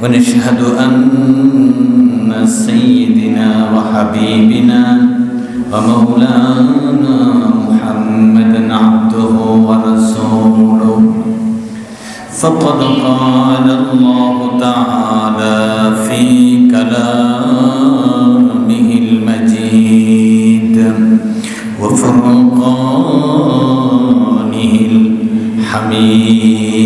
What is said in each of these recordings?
ونشهد أن سيدنا وحبيبنا ومولانا محمدا عبده ورسوله فقد قال الله تعالى في كلامه المجيد وفرقانه الحميد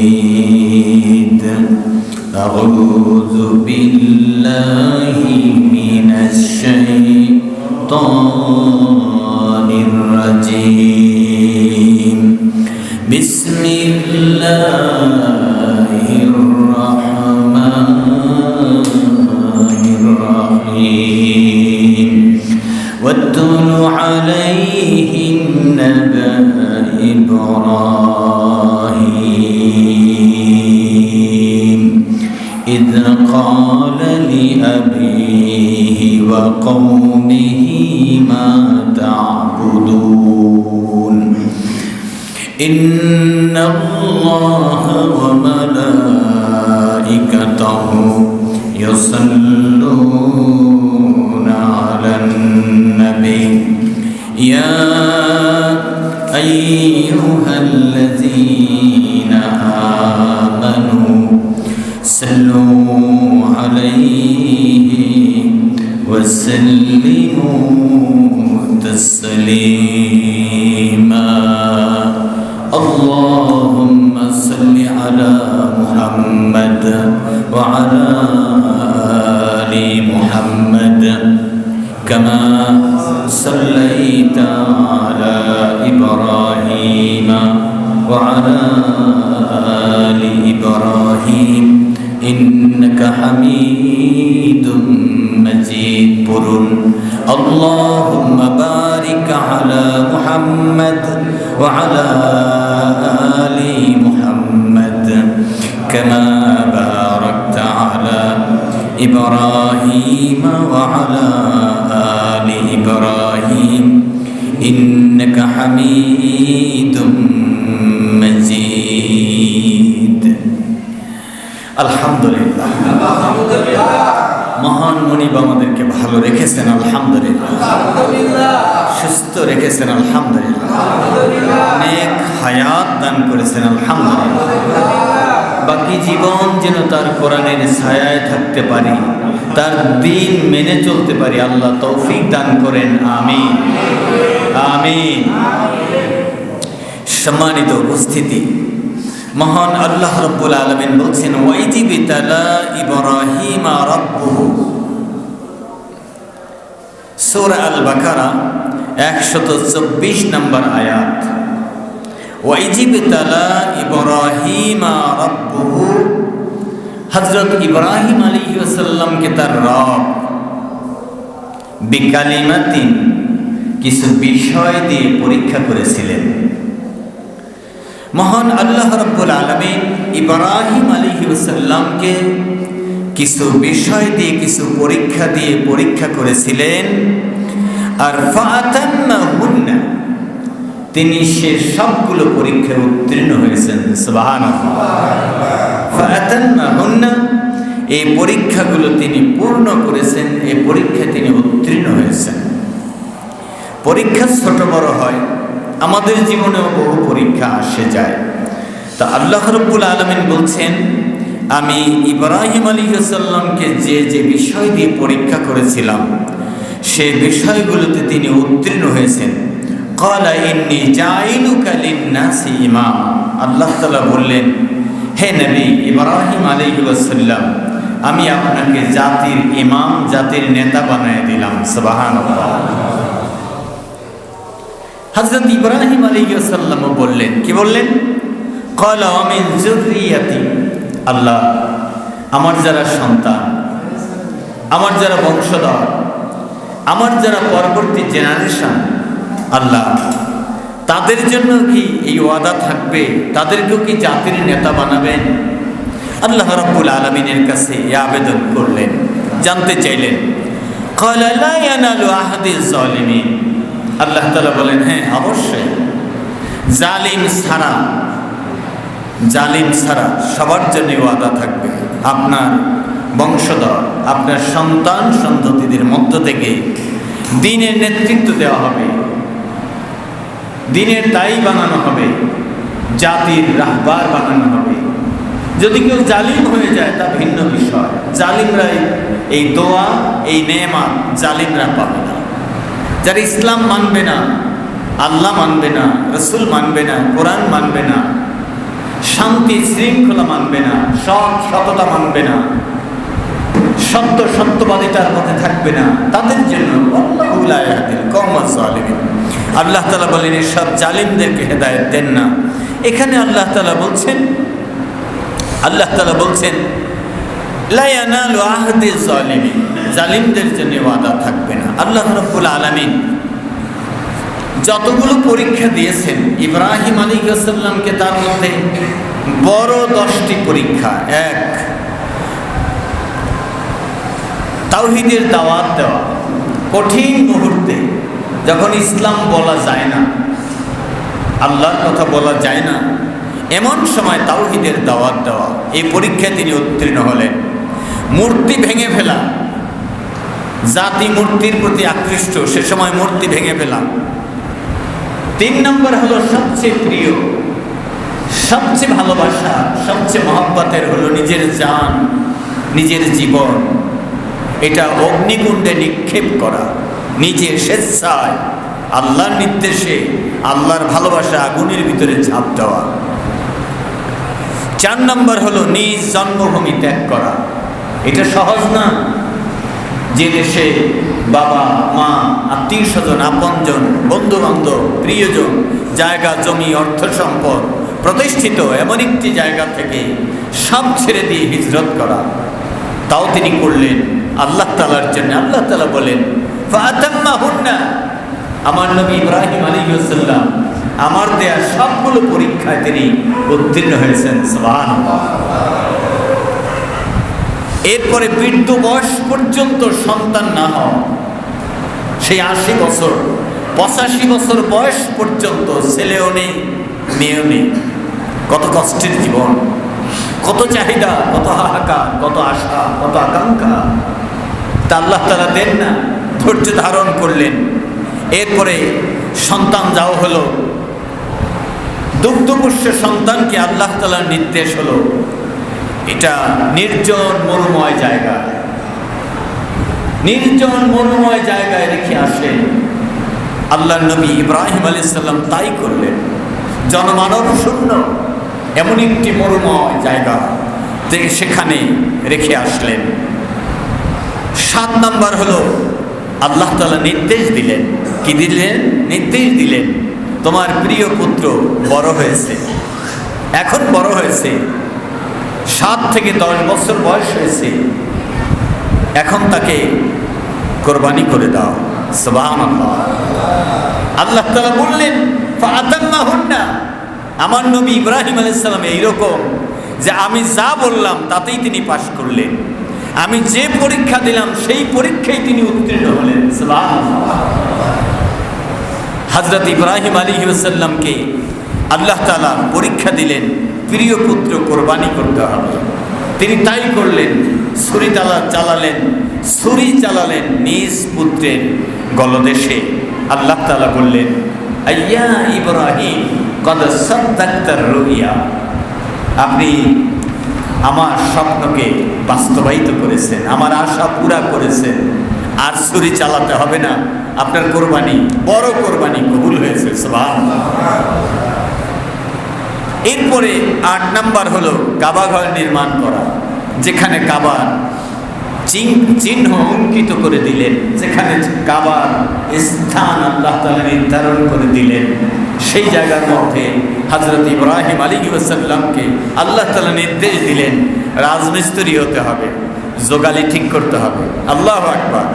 أعوذ بالله من الشيطان الرجيم بسم الله الرحمن الرحيم واتل عليهم نبأ إبراهيم إذ قال لأبيه وقومه ما تعبدون إن الله وملائكته يصلون على النبي يا أيها الذين آمنوا صلوا عليه وسلموا تسليما اللهم صل على محمد وعلى آل محمد كما صليت على إبراهيم وعلى آل إبراهيم إنك حميد مجيد اللهم بارك على محمد وعلى آل محمد كما باركت على إبراهيم وعلى آل إبراهيم إنك حميد مجيد আলহামদুলিল্লাহ মহান মুনিব আমাদেরকে ভালো রেখেছেন আলহামদুলিল্লাহ সুস্থ রেখেছেন আলহামদুলিল্লাহ নেক হায়াত দান করেছেন আলহামদুলিল্লাহ বাকি জীবন যেন তার কোরআনের ছায়ায় থাকতে পারি তার দ্বীন মেনে চলতে পারি আল্লাহ তৌফিক দান করেন আমিন আমিন সম্মানিত উপস্থিতি মহান আল্লাহ রাব্বুল আলামিন বলছেন ওয়াইজি বিতালা ইব্রাহিম রাব্বুহু সূরা আল বাকারা 124 নম্বর আয়াত ওয়াইজি বিতালা ইব্রাহিম রাব্বুহু হযরত ইব্রাহিম আলাইহিস সালাম কে তার রব বিকালিমাতিন কিছু বিষয় দিয়ে পরীক্ষা করেছিলেন মহান আল্লাহ রাব্বুল আলামিন ইব্রাহিম আলাইহিস সালামকে কিছু বিষয় দিয়ে কিছু পরীক্ষা দিয়ে পরীক্ষা করেছিলেন আর ফাতান্নাহুন্না তিনি সে সবগুলো পরীক্ষায় উত্তীর্ণ হয়েছেন সুবহানাল্লাহ ফাতান্নাহুন্না এই পরীক্ষাগুলো তিনি পূর্ণ করেছেন এই পরীক্ষায় তিনি উত্তীর্ণ হয়েছেন পরীক্ষা ছোট বড় হয় আমাদের জীবনেও বহু পরীক্ষা আসে যায় তা আল্লাহ রাব্বুল আলামিন বলছেন আমি ইব্রাহিম আলাইহিস সালামকে যে যে বিষয় দিয়ে পরীক্ষা করেছিলাম সেই বিষয়গুলোতে তিনি উত্তীর্ণ হয়েছেন ক্বালা ইন্নী জাইলুকা লিন-নাসি ইমাম আল্লাহ তাআলা বললেন হে নবী ইব্রাহিম আলাইহিস সালাম আমি আপনাকে জাতির ইমাম জাতির নেতা বানিয়ে দিলাম সুবহানাল্লাহ হযরত ইব্রাহিম আলাইহিস সালাম বললেন কি বললেন ক্বালা ওয়া মিন যুররিয়াতি আল্লাহ আমার যারা সন্তান আমার যারা বংশধর আমার যারা পরবর্তী জেনারেশন আল্লাহ তাদের জন্য কি এই ওয়াদা থাকবে তাদেরকেও কি জাতির নেতা বানাবেন আল্লাহ রাব্বুল আলামিনের কাছে এই আবেদন করলেন জানতে চাইলেন ক্বালা লা ইয়ানালু আহাদিজ জালিমিন আল্লাহ তাআলা বলেন হ্যাঁ অবশ্যই জালিম ছাড়া জালিম ছাড়া সবার জন্য ওয়াদা থাকবে। আপনার বংশধর, আপনার সন্তান সন্ততিদের মধ্য থেকে দ্বীনের নেতৃত্ব দেওয়া হবে, দ্বীনের দায়ী বানানো হবে, জাতির রাহবার বানানো হবে। যদি কেউ জালিম হয়ে যায় তা ভিন্ন বিষয়। জালিমরাই এই দোয়া, এই নেয়ামত জালিমরা পাবে না। যারা ইসলাম মানবে না, আল্লাহ মানবে না, রসুল মানবে না, কোরআন মানবে না, শান্তি শৃঙ্খলা মানবে না, সৎ সততা মানবে না, সত্য সত্যবাদিতার পথে থাকবে না, তাদের জন্য আল্লাহু লা ইয়াহদিল কওমাজ জালিমিন। আল্লাহ তাআলা বলেন এসব জালিমদেরকে হেদায়েত দেন না। এখানে আল্লাহ তাআলা বলছেন লা ইয়ানালু আহদিজ জালিমিন, জালিমদের জন্য ওয়াদা থাকবে না। আল্লাহ রাব্বুল আলামিন যতগুলো পরীক্ষা দিয়েছেন ইব্রাহিম আলাইহিস সালামকে, তার মধ্যে বড় 10টি পরীক্ষা। এক, তাওহীদের দাওয়াত দেওয়া। কঠিন মুহূর্তে যখন ইসলাম বলা যায় না, আল্লাহর কথা বলা যায় না, এমন সময় তাওহীদের দাওয়াত দেওয়া, এই পরীক্ষায় তিনি উত্তীর্ণ হলেন। মূর্তি ভেঙে ফেলা, জাতি মূর্তির প্রতি আকৃষ্ট, সে সময় মূর্তি ভেঙে ফেলা। 3 নম্বর হলো সবচেয়ে প্রিয়, সবচেয়ে ভালোবাসা, সবচেয়ে মহব্বতের হলো নিজের জান, নিজের জীবন, এটা অগ্নিকুণ্ডে নিক্ষেপ করা, নিজের স্বেচ্ছায় আল্লাহর নির্দেশে আল্লাহর ভালোবাসা আগুনের ভিতরে ঝাঁপ দেওয়া। 4 নম্বর হলো নিজ জন্মভূমি ত্যাগ করা। এটা সহজ না। যে দেশে বাবা মা, আত্মীয় স্বজন, আপনজন, বন্ধু বান্ধব, প্রিয়জন, জায়গা জমি, অর্থ সম্পদ প্রতিষ্ঠিত, এমন একটি জায়গা থেকে সব ছেড়ে দিয়ে হিজরত করা, তাও তিনি করলেন আল্লাহ তাআলার জন্য। আল্লাহ তাআলা বলেন ফাতাম্মাহুন্না, আমার নবী ইব্রাহিম আলাইহিস সালাম আমার দেয়া সবগুলো পরীক্ষায় তিনি উত্তীর্ণ হয়েছেন। সুবহানাল্লাহ। এরপরে বৃদ্ধ বয়স পর্যন্ত সন্তান না হওয়া, সেই 80 বছর 85 বছর বয়স পর্যন্ত ছেলেও নেই, মেয়েও নেই। কত কষ্টের জীবন, কত চাহিদা, কত হাহাকার, কত আশা, কত আকাঙ্ক্ষা, তা আল্লাহ তাআলা দেন না, ধৈর্য ধারণ করলেন। এরপরে সন্তান যাও হলো, দুগ্ধপুষ্য সন্তানকে আল্লাহ তাআলার নির্দেশ হলো এটা নির্জন মরুময় জায়গায়, নির্জন মরুময় জায়গায় রেখে আসেন। আল্লাহর নবী ইব্রাহিম আলাইহিস সালাম তাই করলেন। জনমানব শূন্য এমন একটি মরুময় জায়গা থেকে সেখানে রেখে আসলেন। 7 নম্বর হলো আল্লাহ তাআলা নির্দেশ দিলেন। কি দিলেন? নির্দেশ দিলেন তোমার প্রিয় পুত্র বড় হয়েছে, এখন বড় হয়েছে, 7 থেকে 10 বছর বয়স হয়েছে, এখন তাকে কোরবানি করে দাও। সুবহানাল্লাহ। আল্লাহ তাআলা বললেন ফাতাম্মাহুন্না, আমার নবী ইব্রাহিম আলাইহিস সালাম এইরকম যে আমি যা বললাম তাতেই তিনি পাশ করলেন, আমি যে পরীক্ষা দিলাম সেই পরীক্ষায় তিনি উত্তীর্ণ হলেন। সুবহানাল্লাহ। হযরত ইব্রাহিম আলাইহিস সালামকে আল্লাহ তাআলা পরীক্ষা দিলেন, প্রিয় পুত্র কোরবানি করতে হবে। তিনি তাই করলেন। ছুরি চালালেন নিজ পুত্রের গলদেশে। আল্লাহ তাআলা বললেন আইয়া ইব্রাহিম কদ সাদ্দাকতার রুইয়া, আপনি আমার স্বপ্নকে বাস্তবায়িত করেছেন, আমার আশা পুরা করেছেন, আর ছুরি চালাতে হবে না, আপনার কোরবানি, বড় কোরবানি কবুল হয়েছে। সুবহানাল্লাহ। এরপরে 8 নম্বর হলো কাবা ঘর নির্মাণ করা, যেখানে কাবার চিহ্ন অঙ্কিত করে দিলেন, যেখানে কাবার স্থান আল্লাহ তাআলা নির্ধারণ করে দিলেন, সেই জায়গার মধ্যে হযরত ইব্রাহিম আলাইহিস সালামকে আল্লাহ তাআলা নির্দেশ দিলেন রাজমিস্ত্রি হতে হবে, যোগালি ঠিক করতে হবে। আল্লাহু আকবার।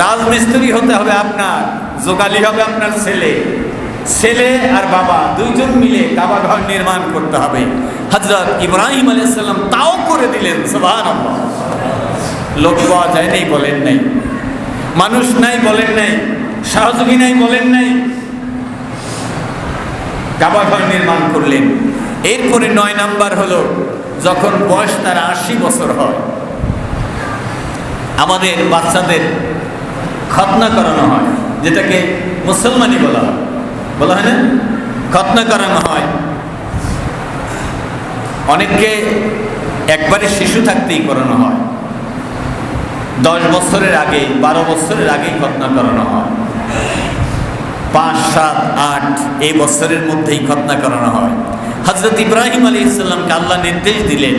রাজমিস্ত্রি হতে হবে আপনার, যোগালি হবে আপনার ছেলে আর বাবা, দুইজন মিলে কাবা ঘর নির্মাণ করতে হবে। হযরত ইব্রাহিম আলাইহিস সালাম তাও করে দিলেন। সুবহানাল্লাহ। লোক পাওয়া যায় নাই বলেন নাই, মানুষ নাই বলেন নাই, সহযোগী নাই বলেন নাই, কাবা ঘর নির্মাণ করলেন। এরপরে 9 নাম্বার হলো যখন বয়স তার 80 বছর হয়, আমাদের বাচ্চাদের খতনা করানো হয়, যেটাকে মুসলমানি বলা হয় না, খতনা করানো হয়। অনেককে একবারে শিশু থাকতেই করানো হয়, 10 বছরের আগে 12 বছরের আগেই খতনা করানো হয়, 5, 7, 8 এই বছরের মধ্যেই খতনা করানো হয়। হযরত ইব্রাহিম আলাইহিস সালামকে আল্লাহ নির্দেশ দিলেন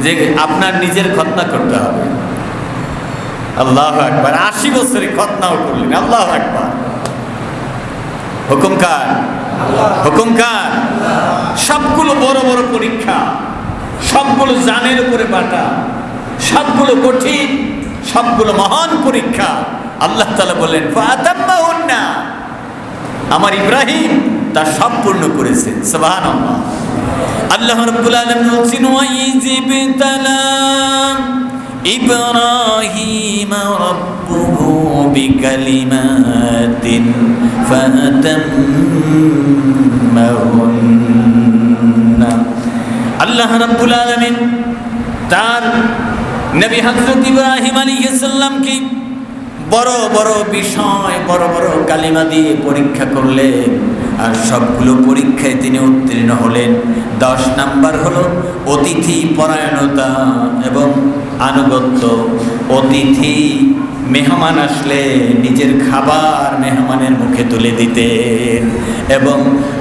যে আপনার নিজের খতনা করতে হবে। আল্লাহু আকবার, 80 বছরে খতনাও করলেন। আল্লাহু আকবার। হুকুম কার? হুকুম কার? সবগুলো বড় বড় পরীক্ষা, সবগুলো জানের উপরে বাটা, সবগুলো কঠিন, সবগুলো মহান পরীক্ষা। আল্লাহ তাআলা বললেন ফাতাম্মাহুন্না, আমার ইব্রাহিম তা সম্পূর্ণ করেছেন। সুবহানাল্লাহ। আল্লাহ রাব্বুল আলামিন বলছেন ওয়া ইযিবতালা ইব্রাহিম রাব্বুহু বিকালিমাতিন ফাতাম্মাহুন্না। আল্লাহ রাব্বুল আলামিন তার নবী হযরত ইব্রাহিম আলাইহিস সালামকে বড় বড় বিষয়, বড় বড় কালিমা দিয়ে পরীক্ষা করলেন, আর সবগুলো পরীক্ষায় তিনি উত্তীর্ণ হলেন। 10 নাম্বার হলো অতিথি পরায়ণতা এবং আনুগত্য। অতিথি মেহমান আসলে নিজের খাবার মেহমানের মুখে তুলে দিতেন, এবং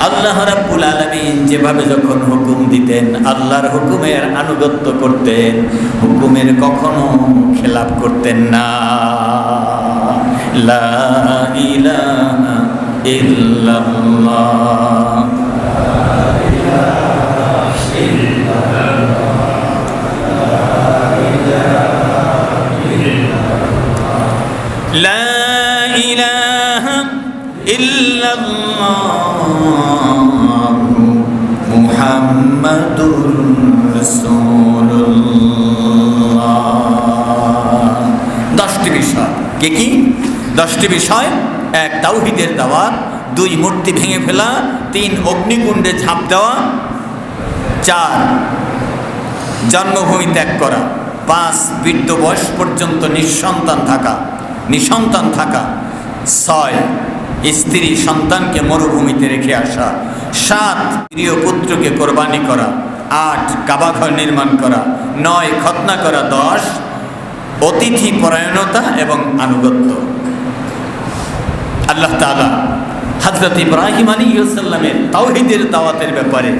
আল্লাহ রাব্বুল আলামিন যেভাবে যখন হুকুম দিতেন আল্লাহর হুকুমের আনুগত্য করতেন, হুকুমের কখনো খেলাপ করতেন না। লা ইলাহা ইল্লাল্লাহ। লা ইলাহা ইল্লাল্লাহ মুহাম্মাদুর রাসূলুল্লাহ। 10টি বিষয়। কি 10টি বিষয়? 1 তাওহীদের দাওয়াত, 2 মূর্তি ভেঙে ফেলা, 3 অগ্নিকুণ্ডে ঝাঁপ দেওয়া, 4 জন্মভূমি ত্যাগ করা, 5 বৃদ্ধ বয়স পর্যন্ত নিঃসন্তান থাকা, 6 স্ত্রী সন্তানকে মরুভূমিতে রেখে আসা, 7 প্রিয় পুত্রকে কোরবানি করা, 8 কাবাঘর নির্মাণ করা, 9 খতনা করা, 10 অতিথি পরায়ণতা এবং আনুগত্য। আল্লাহ তাআলা হযরত ইব্রাহিম আলাইহিস সালামের তাওহীদের দাওয়াতের ব্যাপারে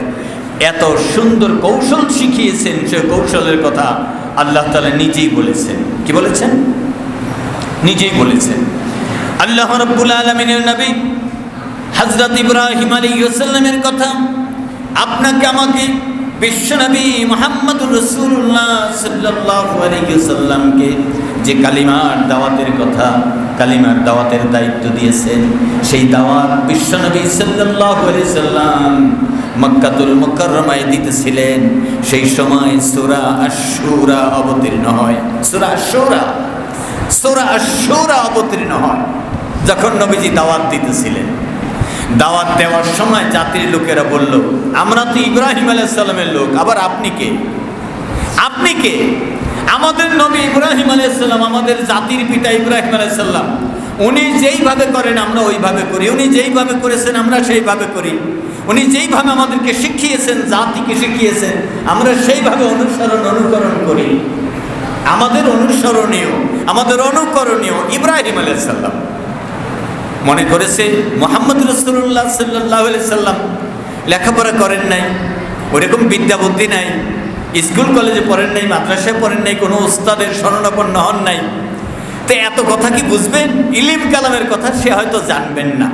এত সুন্দর কৌশল শিখিয়েছেন, সে কৌশলের কথা আল্লাহ তাআলা নিজেই বলেছেন। কি বলেছেন? নিজেই বলেছেন। আল্লাহ রাব্বুল আলামিনের নবী হযরত ইব্রাহিম আলাইহিস সালামের কথা আপনাকে আমাকে বিশ্বনবী মুহাম্মদুর রাসূলুল্লাহ সাল্লাল্লাহু আলাইহি ওয়াসাল্লামকে যে কালিমার দাওয়াতের কথা, কালিমার দাওয়াতের দায়িত্ব দিয়েছেন, সেই দাওয়াত বিশ্বনবী সাল্লাল্লাহু আলাইহি ওয়াসাল্লাম মক্কাতুল মুকাররমায় দিতেছিলেন। সেই সময় সূরা আশ-শূরা অবতীর্ণ হয়। সূরা আশ-শূরা অবতীর্ণ হয় যখন নবীজি দাওয়াত দিতেছিলেন। দাওয়াত দেওয়ার সময় জাতির লোকেরা বলল, আমরা তো ইব্রাহিম আলাইহিস সালামের লোক, আবার আপনি কে? আপনি কে? আমাদের নবী ইব্রাহিম আলাইহিস সালাম, আমাদের জাতির পিতা ইব্রাহিম আলাইহিস সালাম, উনি যেইভাবে করেন আমরা ওইভাবে করি, উনি যেইভাবে করেছেন আমরা সেইভাবে করি, উনি যেইভাবে আমাদেরকে শিখিয়েছেন, জাতিকে শিখিয়েছেন, আমরা সেইভাবে অনুকরণ করি। আমাদের অনুসরণীয়, আমাদের অনুকরণীয় ইব্রাহিম আলাইহিস সালাম। মনে করেছে মুহাম্মদ রাসূলুল্লাহ সাল্লাল্লাহু আলাইহি সাল্লাম লেখাপড়া করেন নাই, ওরকম বিদ্যা বুদ্ধি নাই, স্কুল কলেজে পড়েন নাই, মাদ্রাসায় পড়েন নাই, কোনো উস্তাদের শরণাপন্ন হন নাই, তো এত কথা কি বুঝবেন? ইলম কালামের কথা সে হয়তো জানবেন না।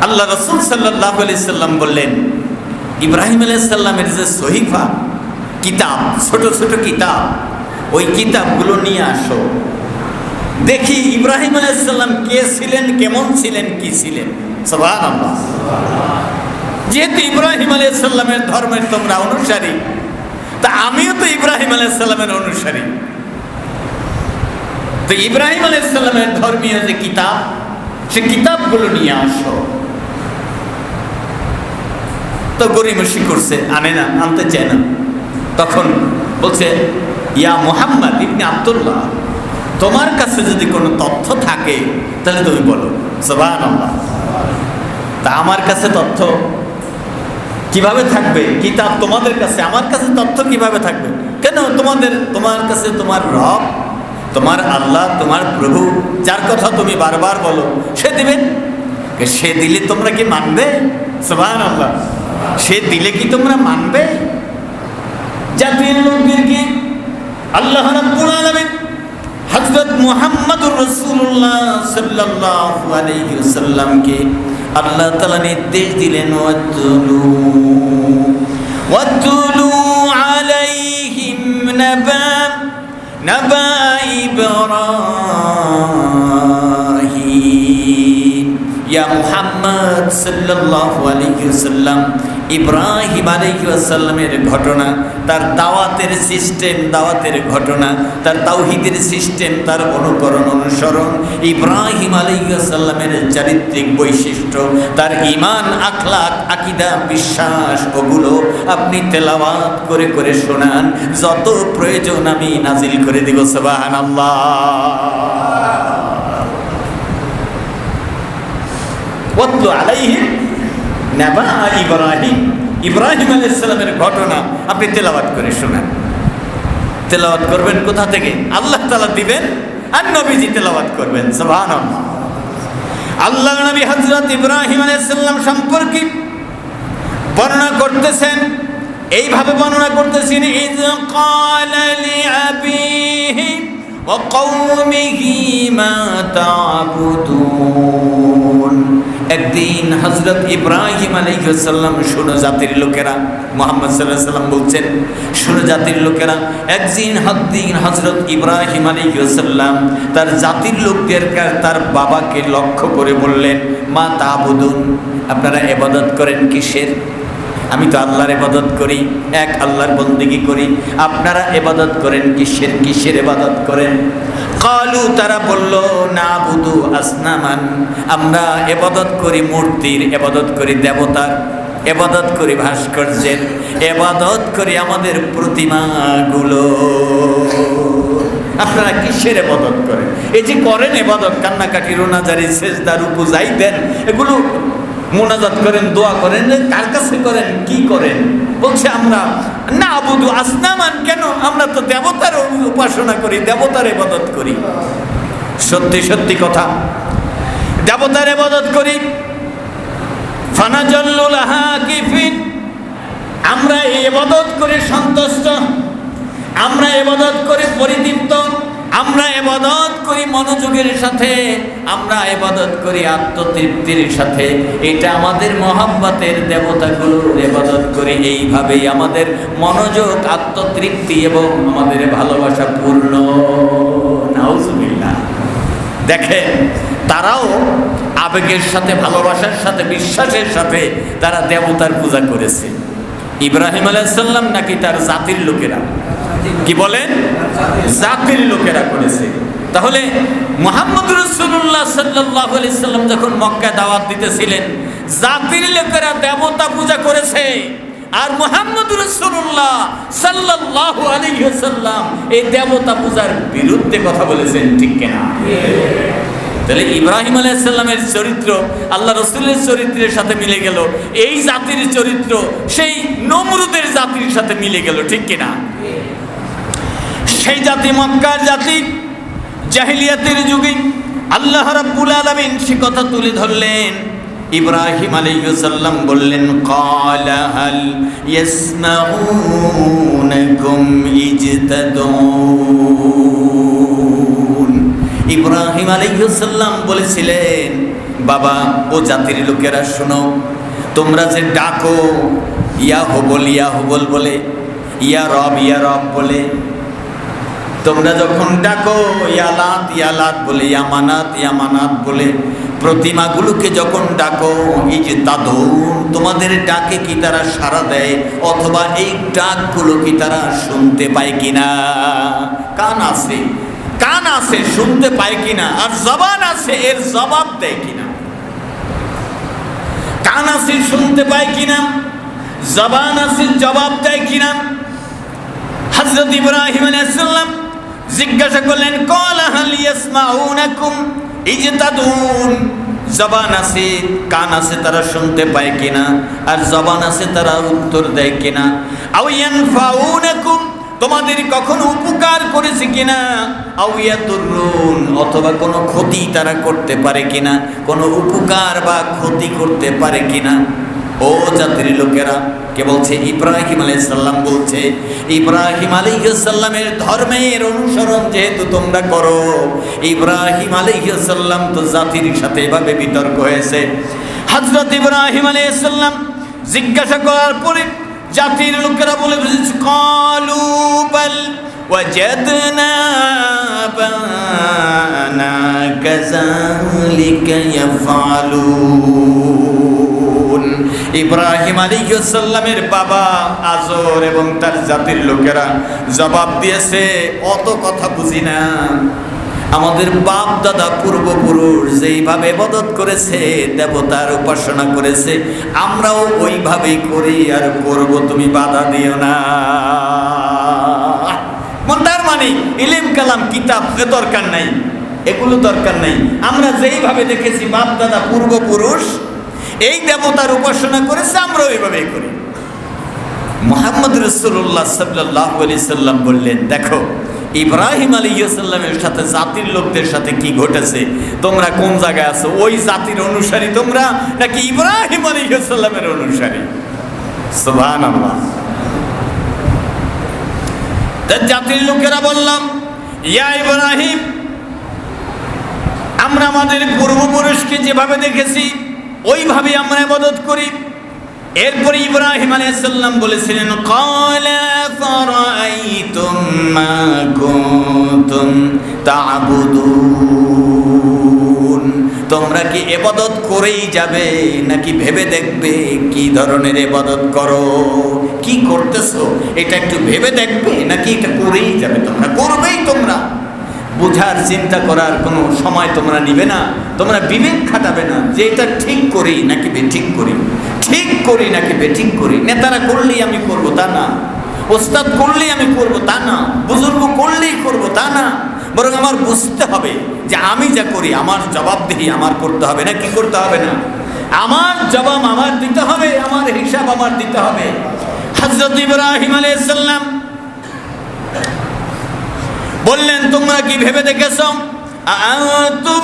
আল্লাহ রাসূল সাল্লাল্লাহু আলাইহি সাল্লাম বললেন, ইব্রাহিম আলাইহিস সালামের যে সহিফা কিতাব, ছোট ছোট কিতাব, ওই কিতাবগুলো নিয়ে আসো, দেখি ইব্রাহিম আলাইহিস সালাম কে ছিলেন, কেমন ছিলেন, কি ছিলেন। সুবহানাল্লাহ। যেহেতু ইব্রাহিম আলাইহিস সালামের ধর্মের তোমরা অনুসারী, তা আমিও তো ইব্রাহিম আলাইহিস সালামের অনুসারী। তো ইব্রাহিম আলাইহিস সালামের ধর্মীয় যে কিতাব, সে কিতাবগুলো নিয়ে আসো। তো গরিমসি করছে, আনে না, আনতে চায় না। তখন বলছে, ইয়া মুহাম্মদ ইবনে আব্দুল্লাহ, তোমার কাছে যদি কোনো তথ্য থাকে তাহলে তুমি বলো। সুবহানাল্লাহ। তা আমার কাছে তথ্য কিভাবে থাকবে? কিতাব তোমাদের কাছে, আমার কাছে তথ্য কিভাবে থাকবে? কেন? তোমার কাছে তোমার রব, তোমার আল্লাহ, তোমার প্রভু, যার কথা তুমি বারবার বলো, সে দিবেন। সে দিলে তোমরা কি মানবে? সুবহানাল্লাহ। সে দিলে কি তোমরা মানবে? জাতির লোকদেরকে আল্লাহ রাব্বুল আলামিন হযরত মুহাম্মদুর রাসূলুল্লাহ সাল্লাল্লাহু আলাইহি ওয়াসাল্লামকে আল্লাহ তাআলা নির্দেশ দিলেন, ওয়াতুলু আলাইহিম নাবা ইব্রাহিম। ইয়া মুহাম্মদ সাল্লাল্লাহু আলাইহি ওয়াসাল্লাম, ইব্রাহিম আলাইহিস সালামের ঘটনা, তার দাওয়াতের সিস্টেম, দাওয়াতের ঘটনা, তার তাওহীদের সিস্টেম, তার অনুকরণ অনুসরণ, ইব্রাহিম আলাইহিস সালামের চারিত্রিক বৈশিষ্ট্য, তার ঈমান, আখলাক, আকীদা, বিশ্বাস, ওগুলো আপনি তেলাওয়াত করে করে শোনান। যত প্রয়োজন আমি নাজিল করে দিব। সুবহানাল্লাহ। ওয়াতলু আলাইহিম নাবা ইব্রাহিম, ইব্রাহিম আলাইহিস সালামের ঘটনা আপনি তেলাওয়াত করে শোনান। তেলাওয়াত করবেন কোথা থেকে? আল্লাহ তাআলা দিবেন আর নবীজি তেলাওয়াত করবেন। সুবহানাল্লাহ। আল্লাহর নবী হযরত ইব্রাহিম আলাইহিস সালাম সম্পর্কে বর্ণনা করতেছেন, এইভাবে বর্ণনা করতেছেন, ইয ক্বালা লিআবিহি ওয়া কওমিহি মা তা'বুদুন। একদিন হযরত ইব্রাহিম আলাইহিস সালাম, শোনো জাতির লোকেরা, মুহাম্মদ সাল্লাল্লাহু আলাইহি ওয়াসাল্লাম বলছেন, শোনো জাতির লোকেরা, একদিন হযরত ইব্রাহিম আলাইহিস সালাম তার জাতির লোকদেরকে, তার বাবাকে লক্ষ্য করে বললেন, মা তা'বুদুন, আপনারা ইবাদত করেন কিসের? আমি তো আল্লাহর ইবাদত করি, এক আল্লাহর বন্দেগী করি, আপনারা ইবাদত করেন কিসের? কিসের ইবাদত করেন? কালু, তারা বলল, নাবুদু আসনামান, আমরা ইবাদত করি মূর্তির, ইবাদত করি দেবতার, ইবাদত করি ভাস্কর্যের, ইবাদত করি আমাদের প্রতিমাগুলো। আপনারা কিসের ইবাদত করেন? এই যে করেন ইবাদত, কান্নাকাটি, রোনাজারি, সেজদা, রুকু যাই দেন, এগুলো মুনাজাত করেন, দোয়া করেন, কার কাছে করেন, কি করেন? বলছে আমরা না আবুদু আসনামান, কেন? আমরা তো দেবতার উপাসনা করি, দেবতার ইবাদত করি। সত্যি সত্যি কথা, দেবতার ইবাদত করি। ফানাজাল্লু লাহা কিফিন, আমরা এই ইবাদত করে সন্তুষ্ট, আমরা ইবাদত করে পরিতৃপ্ত, আমরা ইবাদত করি মনোযোগের সাথে, আমরা ইবাদত করি আত্মতৃপ্তির সাথে। এটা আমাদের মহব্বতের দেবতাগুলোর ইবাদত করি, এইভাবেই আমাদের মনোযোগ, আত্মতৃপ্তি এবং আমাদের ভালোবাসা পূর্ণ। নাউজুবিল্লাহ। দেখেন, তারাও আবেগের সাথে, ভালোবাসার সাথে, বিশ্বাসের সাথে তারা দেবতার পূজা করেছে। ইব্রাহিম আলাইহিস সালাম নাকি তার জাতির লোকেরা, কি বলেন? জাতির লোকেরা করেছে। তাহলে মুহাম্মদ রাসূলুল্লাহ সাল্লাল্লাহু আলাইহি সাল্লাম যখন মক্কায় দাওয়াত দিতেছিলেন, জাতির লোকেরা দেবতা পূজা করেছে, আর মুহাম্মদ রাসূলুল্লাহ সাল্লাল্লাহু আলাইহি ওয়াসাল্লাম এই দেবতা পূজার বিরুদ্ধে কথা বলেছেন, ঠিক কিনা? তাহলে ইব্রাহিম আলাইহিস সালামের চরিত্র আল্লাহ রাসূলের চরিত্রের সাথে মিলে গেল, এই জাতির চরিত্র সেই নমরুদের জাতির সাথে মিলে গেল, ঠিক কিনা? সেই জাতি মক্কার জাতি, জাহিলিয়াতের যুগে আল্লাহ রাব্বুল আলামিন সে কথা তুলে ধরলেন। ইব্রাহিম আলাইহিস সালাম বললেন, ক্বালা হাল ইয়াসমাউনাকুম ইজতাদুন। ইব্রাহিম আলাইহিস সালাম বলেছিলেন, বাবা ও জাতির লোকেরা শোনো, তোমরা যে ডাকো ইয়া হুবল বলে, ইয়া রব বলে, তোমরা যখন ডাকো ইয়া লাত বলে, ইয়া মানাত বলে, প্রতিমাগুলোকে যখন ডাকো, ইজতাদুন, তোমাদের ডাকে কি তারা সাড়া দেয়? অথবা এই ডাকগুলো কি তারা শুনতে পায় কিনা? কান আছে, শুনতে পায় কিনা? আর জবান আছে, এর জবাব দেয় কিনা? কান আছে শুনতে পায় কিনা, জবান আছে জবাব দেয় কিনা। হযরত ইব্রাহিম আলাইহিস সালাম জিজ্ঞাসা করলেন, ক্বালা হাল ইয়াসমাউনাকুম ইজ তাদউন। জবান আছে, কান আছে, তারা শুনতে পায় কিনা, আর জবান আছে, তারা উত্তর দেয় কিনা। আও ইয়ানফাউনাকুম, তোমাদের কখনো উপকার করেছে কিনা। আও ইয়াদুররুন, অথবা কোনো ক্ষতি তারা করতে পারে কিনা, কোনো উপকার বা ক্ষতি করতে পারে কিনা। ও জাতির লোকেরা, কে বলছে? ইব্রাহিম আলাইহিস সালাম বলছে, ইব্রাহিম আলাইহিস সালামের ধর্মের অনুসরণ যেহেতু তোমরা করো, ইব্রাহিম আলাইহিস সালাম তো জাতির সাথে এভাবে বিতর্ক হয়েছে। হযরত ইব্রাহিম আলাইহিস সালাম জিজ্ঞাসা করার পরে জাতির লোকেরা বলে, ক্বালু বাল ওয়াজাদনা আবানা কাযালিকা ইয়াফআলুন। ইব্রাহিম আলাইহিস সালামের বাবা আজর এবং তার জাতির লোকেরা জবাব দিয়েছে, অত কথা বুঝি না, আমাদের বাপ দাদা পূর্বপুরুষ যেইভাবে ইবাদত করেছে, দেবতার উপাসনা করেছে, আমরাও ওইভাবেই করি আর করব, তুমি বাধা দিও না। তার মানে ইলম কালাম কিতাব দরকার নাই, এগুলো দরকার নাই। আমরা যেইভাবে দেখেছি বাপ দাদা পূর্বপুরুষ এই দেবতার উপাসনা করেছে, আমরা ওইভাবেই করি। মুহাম্মদ রাসূলুল্লাহ সাল্লাল্লাহু আলাইহি সাল্লাম বললেন, দেখো ইব্রাহিম আলাইহিস সালামের সাথে জাতির লোকদের সাথে কি ঘটেছে, তোমরা কোন জায়গায় আছো? ওই জাতির অনুসারী তোমরা নাকি ইব্রাহিম আলাইহিস সালামের অনুসারী? সুবহানাল্লাহ। জাতির লোকেরা বললাম, ইয়া ইব্রাহিম, আমরা আমাদের পূর্বপুরুষকে যেভাবে দেখেছি ওইভাবে আমরা ইবাদত করি। এরপরে ইব্রাহিম আলাইহিস সালাম বলেছিলেন, ক্বালা ফারাআইতুম মা কুনতুম তা'বুদুন, তোমরা কি ইবাদত করেই যাবে নাকি ভেবে দেখবে কি ধরনের ইবাদত করো, কি করতেছো এটা একটু ভেবে দেখবে নাকি এটা করেই যাবে? তোমরা করবেই, তোমরা বুঝার চিন্তা করার কোনো সময় তোমরা নিবে না, তোমরা বিবেক খাটাবে না যে এটা ঠিক করি নাকি বেঠিক করি, ঠিক করি নাকি বেঠিক করি। নেতারা করলেই আমি করব তা না, ওস্তাদ করলেই আমি করব তা না, বুজুর্গ করলেই করব তা না, বরং আমার বুঝতে হবে যে আমি যা করি আমার জবাবদিহি আমার করতে হবে না, কি করতে হবে না, আমার জবাব আমার দিতে হবে, আমার হিসাব আমার দিতে হবে। হযরত ইব্রাহিম আলাইহিস সালাম বললেন, তোমরা কি ভেবে দেখেছো? আ'আনতুম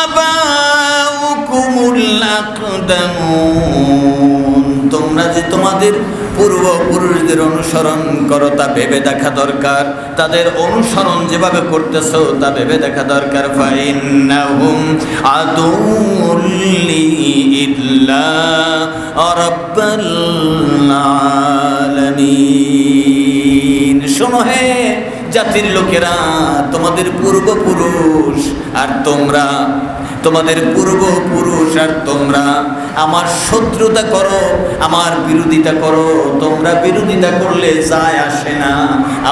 আবাউকুমুল আকদামুন, তোমরা যে তোমাদের পূর্বপুরুষদের অনুসরণ করো তা ভেবে দেখা দরকার, তাদের অনুসরণ যেভাবে করতেছো তা ভেবে দেখা দরকার। ফাইন্নাহুম আদুল্লি ইল্লা রাব্বাল আলামিন। শোনো হে জাতির লোকেরা, তোমাদের পূর্বপুরুষ আর তোমরা, তোমাদের পূর্বপুরুষ আর তোমরা আমার শত্রুতা করো, আমার বিরোধিতা করো। তোমরা বিরোধিতা করলে যায় আসে না,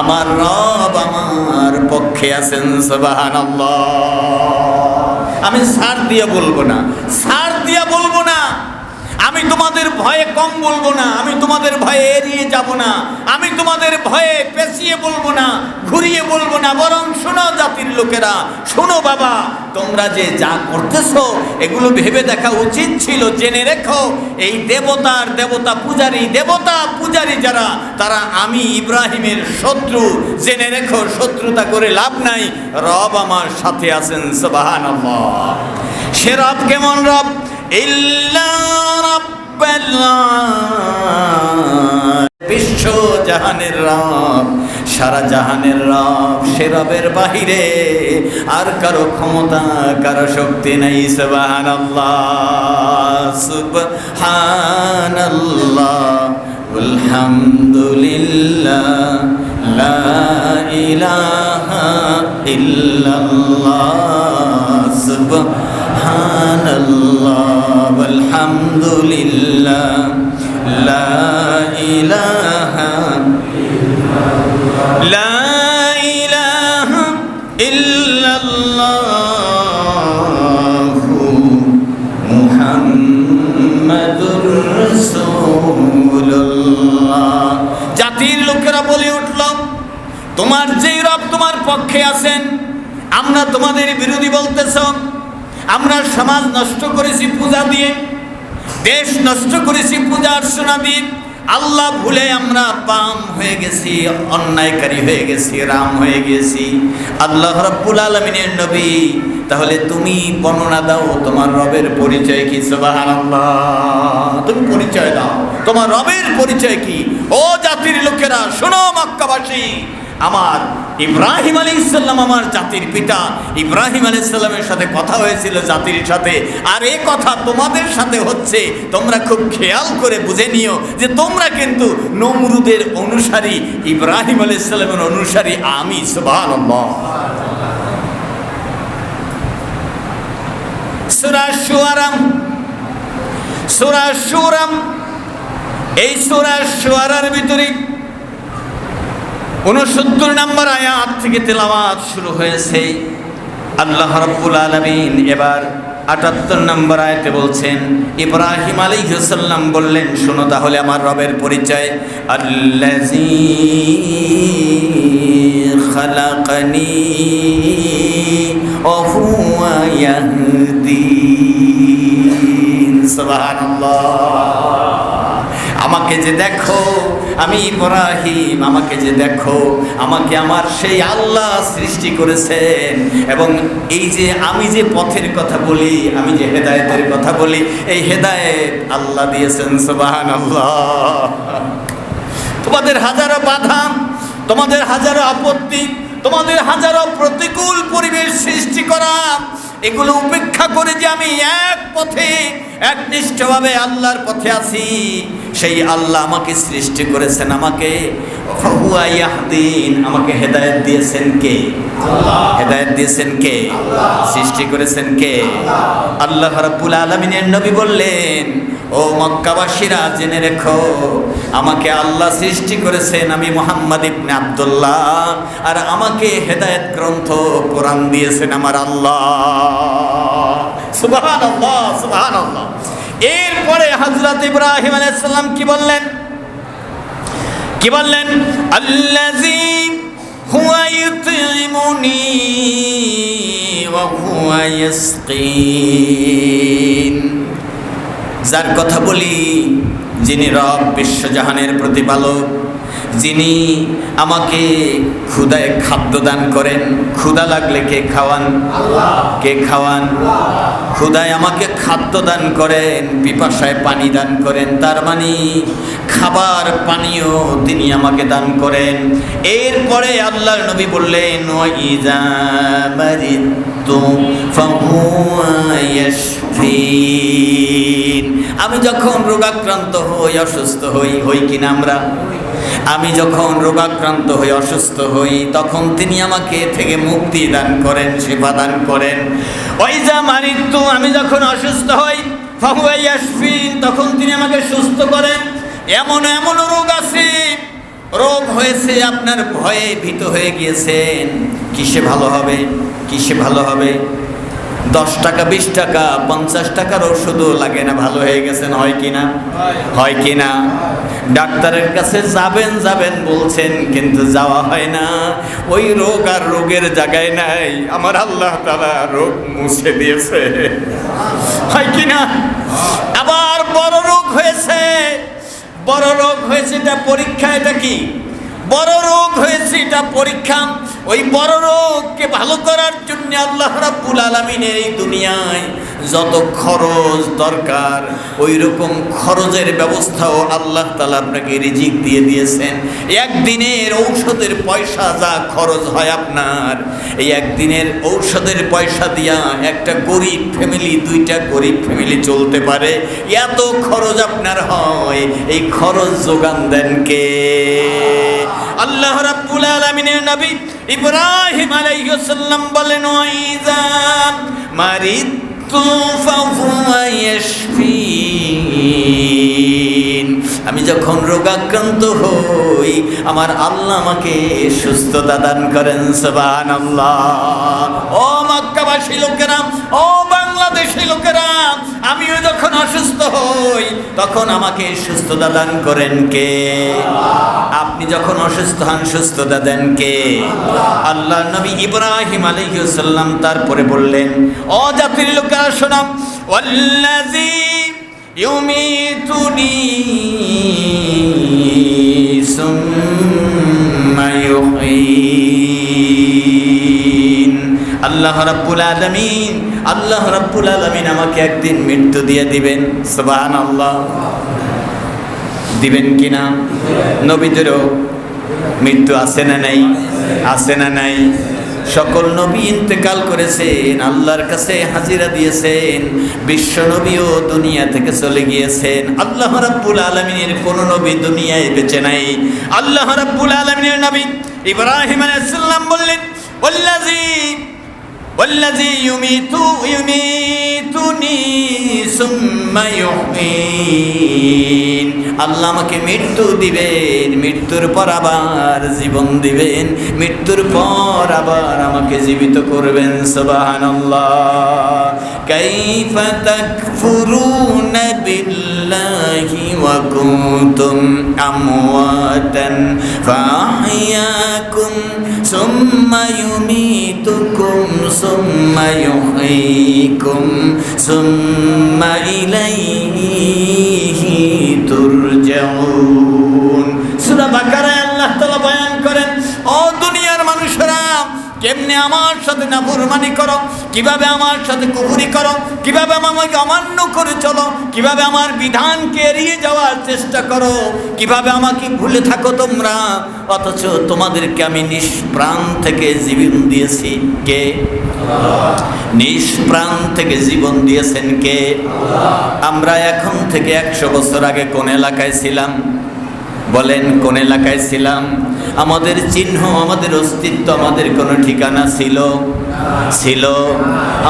আমার রব আমার পক্ষে আছেন। সুবহানাল্লাহ। আমি ছাড় দিয়ে বলবো না, ছাড় দিয়ে বলবো না, আমি তোমাদের ভয়ে কম বলবো না, আমি তোমাদের ভয়ে এড়িয়ে যাব না, আমি তোমাদের ভয়ে পেছিয়ে বলবো না, ঘুরিয়ে বলবো না, বরং শোনো জাতির লোকেরা, শোনো বাবা, তোমরা যে যা করতেছো এগুলো ভেবে দেখা উচিত ছিল। জেনে রেখো, এই দেবতার দেবতা পূজারী, দেবতা পূজারী যারা, তারা আমি ইব্রাহিমের শত্রু। জেনে রেখো, শত্রুতা করে লাভ নাই, রব আমার সাথে আছেন। সুবহানাল্লাহ। সে রব কেমন রব? ইল্লা রাব্বাল আলামিন, বিশ্ব জাহানের রব, সারা জাহানের রব। সে রবের বাহিরে আর কারো ক্ষমতা, কারো শক্তি নাই। সুবহানাল্লাহ, সুবহানাল্লাহ, আলহামদুলিল্লাহ, লা ইলাহা ইল্লাল্লাহ, সুবহানাল্লাহ, আলহামদুলিল্লাহ, লা ইলাহা ইল্লাল্লাহ, লা ইলাহা ইল্লাল্লাহ, মুহাম্মাদুর তোমার যেই রব তোমার পক্ষে আছেন, আমরা তোমাদের বিরোধী বলতেছ। আমরা সমাজ নষ্ট করেছি পূজা দিয়ে, দেশ নষ্ট করেছি পূজা অর্চনা দিয়ে, আল্লাহ ভুলে আমরা পাম হয়ে গেছি, অন্যায়কারী হয়ে গেছি, রাম হয়ে গেছি। আল্লাহ রাব্বুল আলামিনের নবী, তাহলে তুমি বর্ণনা দাও তোমার রবের পরিচয় কি? সুবহানাল্লাহ, তুমি পরিচয় দাও, তোমার রবের পরিচয় কি? ও জাতির লোকেরা শোনো, মক্কাবাসী, আমার ইব্রাহিম আলাইহিস সালাম আমার জাতির পিতা। ইব্রাহিম আলাইহিস সালামের সাথে কথা হয়েছিল জাতির সাথে, আর এই কথা তোমাদের সাথে হচ্ছে। তোমরা খুব খেয়াল করে বুঝে নিও যে তোমরা কিন্তু নমরুদের অনুসারী, ইব্রাহিম আলাইহিস সালামের অনুসারী আমি। সুবহানাল্লাহ। সূরা শুআরা, সূরা শুআরা, এই সূরা শুআরার ভিতরে 69 নম্বর আয়াত থেকে তেলাওয়াত শুরু হয়েছে। আল্লাহ রাব্বুল আলামিন এবার 78 নম্বর আয়াতে বলছেন, ইব্রাহিম আলাইহিস সালাম বললেন, শোনো তাহলে আমার রবের পরিচয়। আল্লাযী খালাকানি ওয়া হুয়া ইয়াহদিন। সুবহানাল্লাহ। আমাকে যে দেখো, আমি ইব্রাহিম, আমাকে যে দেখো, আমাকে আমার সেই আল্লাহ সৃষ্টি করেছেন। এবং এই যে আমি যে পথের কথা বলি, আমি যে হেদায়েতের কথা বলি, এই হেদায়েত আল্লাহ দিয়েছেন। সুবহানাল্লাহ। তোমাদের হাজারো বাধা, তোমাদের হাজারো আপত্তি, তোমাদের হাজারো প্রতিকূল পরিবেশ সৃষ্টি করা, এগুলো উপেক্ষা করে যে আমি এক পথে একনিষ্ঠভাবে আল্লাহর পথে আছি, সেই আল্লাহ আমাকে সৃষ্টি করেছেন, আমাকে ফাহুয়া ইয়াহদিন, আমাকে হেদায়েত দিয়েছেন কে? আল্লাহ। হেদায়েত দিয়েছেন কে? আল্লাহ। সৃষ্টি করেছেন কে? আল্লাহ রাব্বুল আলামিনের নবী বললেন, ও মক্কাবাসীরা জেনে রেখো, আমাকে আল্লাহ সৃষ্টি করেছেন, আমি মুহাম্মদ ইবনে আব্দুল্লাহ, আর আমাকে হেদায়েত গ্রন্থ কোরআন দিয়েছেন আমার আল্লাহ। সুবহানাল্লাহ, সুবহানাল্লাহ। এরপরে হযরত ইব্রাহিম আলাইহিস সালাম কি বললেন? কি বললেন? আল্লাযী হুয়া ইউতঈমুনি ওয়া হুয়া ইয়াসকিন। যার কথা বলি, যিনি রব, বিশ্বজাহানের প্রতিপালক, যিনি আমাকে ক্ষুধায় খাদ্য দান করেন। ক্ষুধা লাগলে কে খাওয়ান? আল্লাহ। কে খাওয়ান? ক্ষুধায় আমাকে খাদ্য দান করেন, পিপাসায় পানি দান করেন, তার মানে খাবার পানীয় তিনি আমাকে দান করেন। এরপরে আল্লাহর নবী বললেন, ওয়াইযা মারিদতু ফাহুয়া ইয়াশফিন। আমি যখন রোগাক্রান্ত হই, অসুস্থ হই কিনা আমরা? আমি যখন রোগাক্রান্ত হই, অসুস্থ হই, তখন তিনি আমাকে থেকে মুক্তি দান করেন, সেবা দান করেন। ওয়াইযা মারিদতু, আমি যখন অসুস্থ হই, ফাহুয়া ইয়াশফিন, তখন তিনি আমাকে সুস্থ করেন। এমন এমন রোগ আছে, রোগ হয়েছে, আপনার ভয়ে ভীত হয়ে গিয়েছেন, কিসে ভালো হবে, কিসে ভালো হবে? 10 টাকা, 20 টাকা, 50 টাকার ওষুধও লাগে না, ভালো হয়ে গেছেন। হয় কিনা? হয় কিনা? ডাক্তারের কাছে যাবেন যাবেন বলছেন, কিন্তু যাওয়া হয় না। ওই রোগ আর রোগের জায়গায় নাই, আমার আল্লাহ তাআলা রোগ মুছে দিয়েছে। হয় কিনা? আবার বড় রোগ হয়েছে, বড় রোগ হয়েছে, এটা পরীক্ষা। এটা কি? বড় রোগ হয়েছে, এটা পরীক্ষা। ওই বড় রোগকে ভালো করার জন্য আল্লাহ রাব্বুল আলামিনের এই দুনিয়ায় যত খরচ দরকার, ওই রকম খরচের ব্যবস্থাও আল্লাহ তাআলা আপনাকে রিজিক দিয়ে দিয়েছেন। একদিনের ঔষধের পয়সা যা খরচ হয় আপনার, এই একদিনের ঔষধের পয়সা দিয়া একটা গরিব ফ্যামিলি, 2টা গরিব ফ্যামিলি চলতে পারে, এত খরচ আপনার হয়। এই খরচ যোগান দেন কে? আল্লাহ রাব্বুল আলামিনের নবী ইব্রাহিম আলাইহিস সালাম বলেন, ওয়াইযা মারিদতু ফাহুয়া ইয়াশফিন। আমি যখন রোগাক্রান্ত হই, আমার আল্লাহ আমাকে সুস্থতা দান করেন। সুবহানাল্লাহ। ও মক্কাবাসী লোকেরা, ও বাংলাদেশী লোকেরা, আমিও যখন অসুস্থ হই তখন আমাকে সুস্থতা দান করেন কে? আপনি যখন অসুস্থ হন সুস্থতা দেন কে? আল্লাহ। নবী ইব্রাহিম আলাইহিস সালাম তারপরে বললেন, ও জাতির লোকেরা শোনো, ওয়াল্লাযী ইউমিতুনি সুম্মা ইউহয়িন। আল্লাহ রাব্বুল আলামিন আমাকে একদিন মৃত্যু দিয়ে দিবেন। সুবহানাল্লাহ। দিবেন কিনা? নবীদেরও মৃত্যু আছে না নাই? আছে না নাই? সকল নবী ইন্তেকাল করেছেন, আল্লাহর কাছে হাজিরা দিয়েছেন। বিশ্ব নবীও দুনিয়া থেকে চলে গিয়েছেন। আল্লাহ রাব্বুল আলামিনের কোন নবী দুনিয়ায় বেঁচে নাই। আল্লাহ রাব্বুল আলামিনের নবী ইব্রাহিম আলাইহিস সালাম বললেন, ওয়াল্লাযী ইউমিতুনি সুম্মা ইউহয়িন। আল্লাহ আমাকে মৃত্যু দিবেন, মৃত্যুর পর আবার জীবন দিবেন, মৃত্যুর পর আবার আমাকে জীবিত করবেন। সুবহানাল্লাহ। কাইফা তাকফুরুনা বিল্লাহি ওয়া কুনতুম আমওয়াতান ফাআহইয়াকুম সুম্মা ইউমিতুকুম সুম্মা ইউহয়িকুম সুম্মা ইলাইহি তুরজাউন। সূরা বাকারায় আল্লাহ তাআলা বয়ান করেন, ও দুনিয়ার মানুষেরা, কেমনে আমার সাথে নাফরমানি করো, কিভাবে আমার সাথে কুফরি করো, কিভাবে আমাকে অমান্য করে চলো, কিভাবে আমার বিধানকে এড়িয়ে যাওয়ার চেষ্টা করো, কিভাবে আমাকে ভুলে থাকো তোমরা, অথচ তোমাদেরকে আমি নিষ্প্রাণ থেকে জীবন দিয়েছি কে? নিষ্প্রাণ থেকে জীবন দিয়েছেন কে? আমরা এখন থেকে 100 বছর আগে কোন এলাকায় ছিলাম? বলেন, কোন এলাকায় ছিলাম? আমাদের চিহ্ন, আমাদের অস্তিত্ব, আমাদের কোনো ঠিকানা ছিল?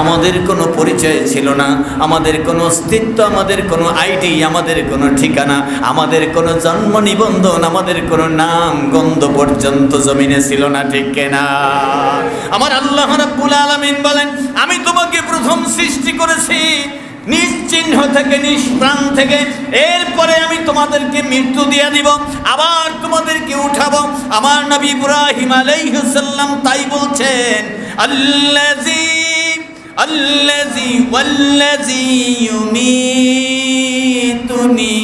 আমাদের কোনো পরিচয় ছিল না, আমাদের কোনো অস্তিত্ব, আমাদের কোনো আইডি, আমাদের কোনো ঠিকানা, আমাদের কোনো জন্ম নিবন্ধন, আমাদের কোনো নাম গন্ধ পর্যন্ত জমিনে ছিল না, ঠিক কিনা? আমার আল্লাহ রাব্বুল আলামিন বলেন, আমি তোমাকে প্রথম সৃষ্টি করেছি নিশ্চিহ্ন থেকে, নিষ্প্রাণ থেকে, এরপরে আমি তোমাদেরকে মৃত্যু দিয়ে দিব, আবার তোমাদেরকে উঠাবো। আমার নবী ইব্রাহিম আলাইহিস সালাম তাই বলছেন, ওয়াল্লাযী ইউমিতুনি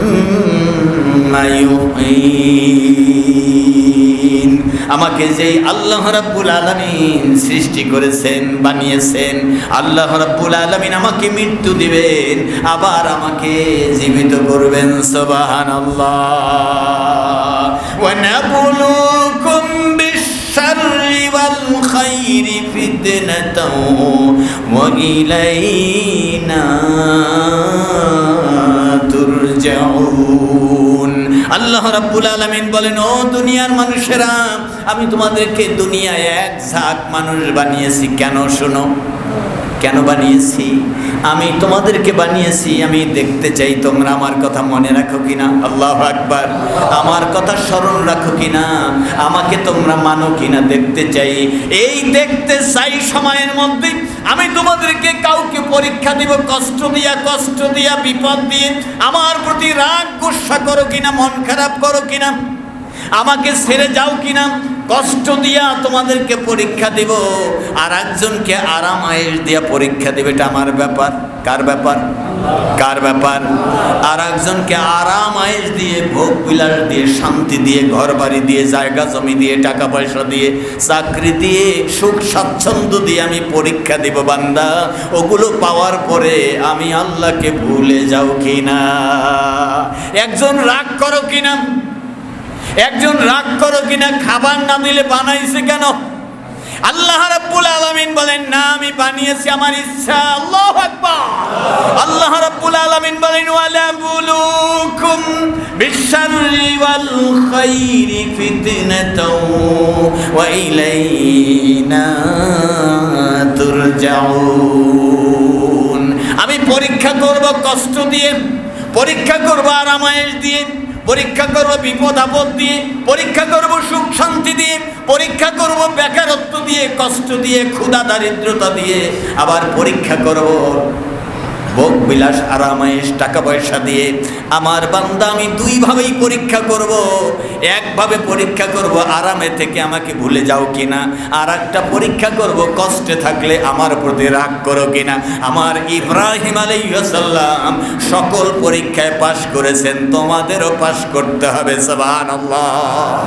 সুম্মা ইউহয়িন। আমাকে যেই আল্লাহ রাব্বুল আলামিন সৃষ্টি করেছেন, বানিয়েছেন, আল্লাহ রাব্বুল আলামিন আমাকে মৃত্যু দিবেন, আবার আমাকে জীবিত করবেন। সুবহানাল্লাহ। ওয়া নাবলুকুম বিশ-শাররি ওয়াল খাইরি ফিতনাতাও ওয়া ইলাইনা তুরজাউন। আল্লাহ রাব্বুল আলামিন বলেন, ও দুনিয়ার মানুষেরা, আমি তোমাদেরকে দুনিয়ায় এক ঝাঁক মানুষ বানিয়েছি। কেন? শোনো, কেন বানিয়েছি? আমি তোমাদেরকে বানিয়েছি, আমি দেখতে চাই তোমরা আমার কথা মনে রাখো কিনা। আল্লাহু আকবার। আমার কথা স্মরণ রাখো কিনা, আমাকে তোমরা মানো কিনা দেখতে চাই। এই দেখতে চাই সময়ের মধ্যে আমি তোমাদেরকে কাউকে পরীক্ষা দিব, কষ্ট দিয়া, বিপদ দিয়ে, আমার প্রতি রাগ গুসা করো কিনা, মন খারাপ করো কিনা, আমাকে ছেড়ে যাও কিনা, কষ্ট দিয়া তোমাদেরকে পরীক্ষা দিব। আর একজনকে আরাম আয়েশ দিয়া পরীক্ষা দিবে, এটা আমার ব্যাপার। কার ব্যাপার? কার ব্যাপার? আর একজনকে আরাম আয়েশ দিয়ে, ভোগ বিলাস দিয়ে, শান্তি দিয়ে, ঘর বাড়ি দিয়ে, জায়গা জমি দিয়ে, টাকা পয়সা দিয়ে, চাকরি দিয়ে, সুখ স্বাচ্ছন্দ্য দিয়ে আমি পরীক্ষা দিব। বান্দা, ওগুলো পাওয়ার পরে আমি আল্লাহকে ভুলে যাও কিনা? একজন রাগ করো কিনা, একজন রাগ করো কিনা, খাবার না দিলে বানাইছে কেন? আল্লাহ রাব্বুল আলামিন বলেন, না, আমি বানিয়েছি আমার ইচ্ছা। আল্লাহু আকবার। আল্লাহ রাব্বুল আলামিন বলেন, ওয়ালা বুলুকুম বিশ-শাররি ওয়াল খাইরি ফিতনাতাও ওয়া ইলাইনা তুরজাউন। আমি পরীক্ষা করব কষ্ট দিয়ে, পরীক্ষা করব আরাম আয়েশ দিয়ে, পরীক্ষা করব বিপদ আপদ দিয়ে, পরীক্ষা করব সুখ শান্তি দিয়ে, পরীক্ষা করব বেকারত্ব দিয়ে, কষ্ট দিয়ে, ক্ষুধা দারিদ্রতা দিয়ে, আবার পরীক্ষা করব ভোগ বিলাস আরামায়েশ টাকা পয়সা দিয়ে। আমার বান্দা আমি দুইভাবেই পরীক্ষা করব। একভাবে পরীক্ষা করব আরামে থেকে আমাকে ভুলে যাও কিনা, আর একটা পরীক্ষা করব কষ্টে থাকলে আমার প্রতি রাগ করো কিনা। আমার ইব্রাহিম আলাইহিস সালাম সকল পরীক্ষায় পাশ করেছেন, তোমাদেরও পাশ করতে হবে। সুবহানাল্লাহ।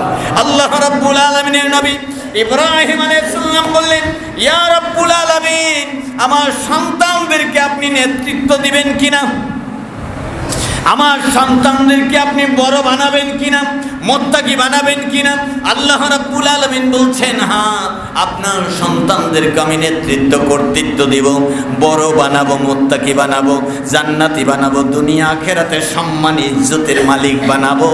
আল্লাহ রাব্বুল আলামিনের নবী ইব্রাহিম আলাইহিস সালাম বললেন, ইয়া রাব্বুল আলামিন, আমার সন্তানদেরকে আপনি নেতৃত্ব দিবেন কিনা, আমার সন্তানদেরকে আপনি বড় বানাবেন কিনা, মুত্তাকি বানাবেন কিনা। আল্লাহ রাব্বুল আলামিন বলছেন, হ্যাঁ, আপনার সন্তানদেরকে আমি নেতৃত্ব কর্তৃত্ব দিব, বড় বানাবো, মুত্তাকি বানাবো, জান্নাতি বানাবো, দুনিয়া আখিরাতে সম্মান ইজ্জতের মালিক বানাবো,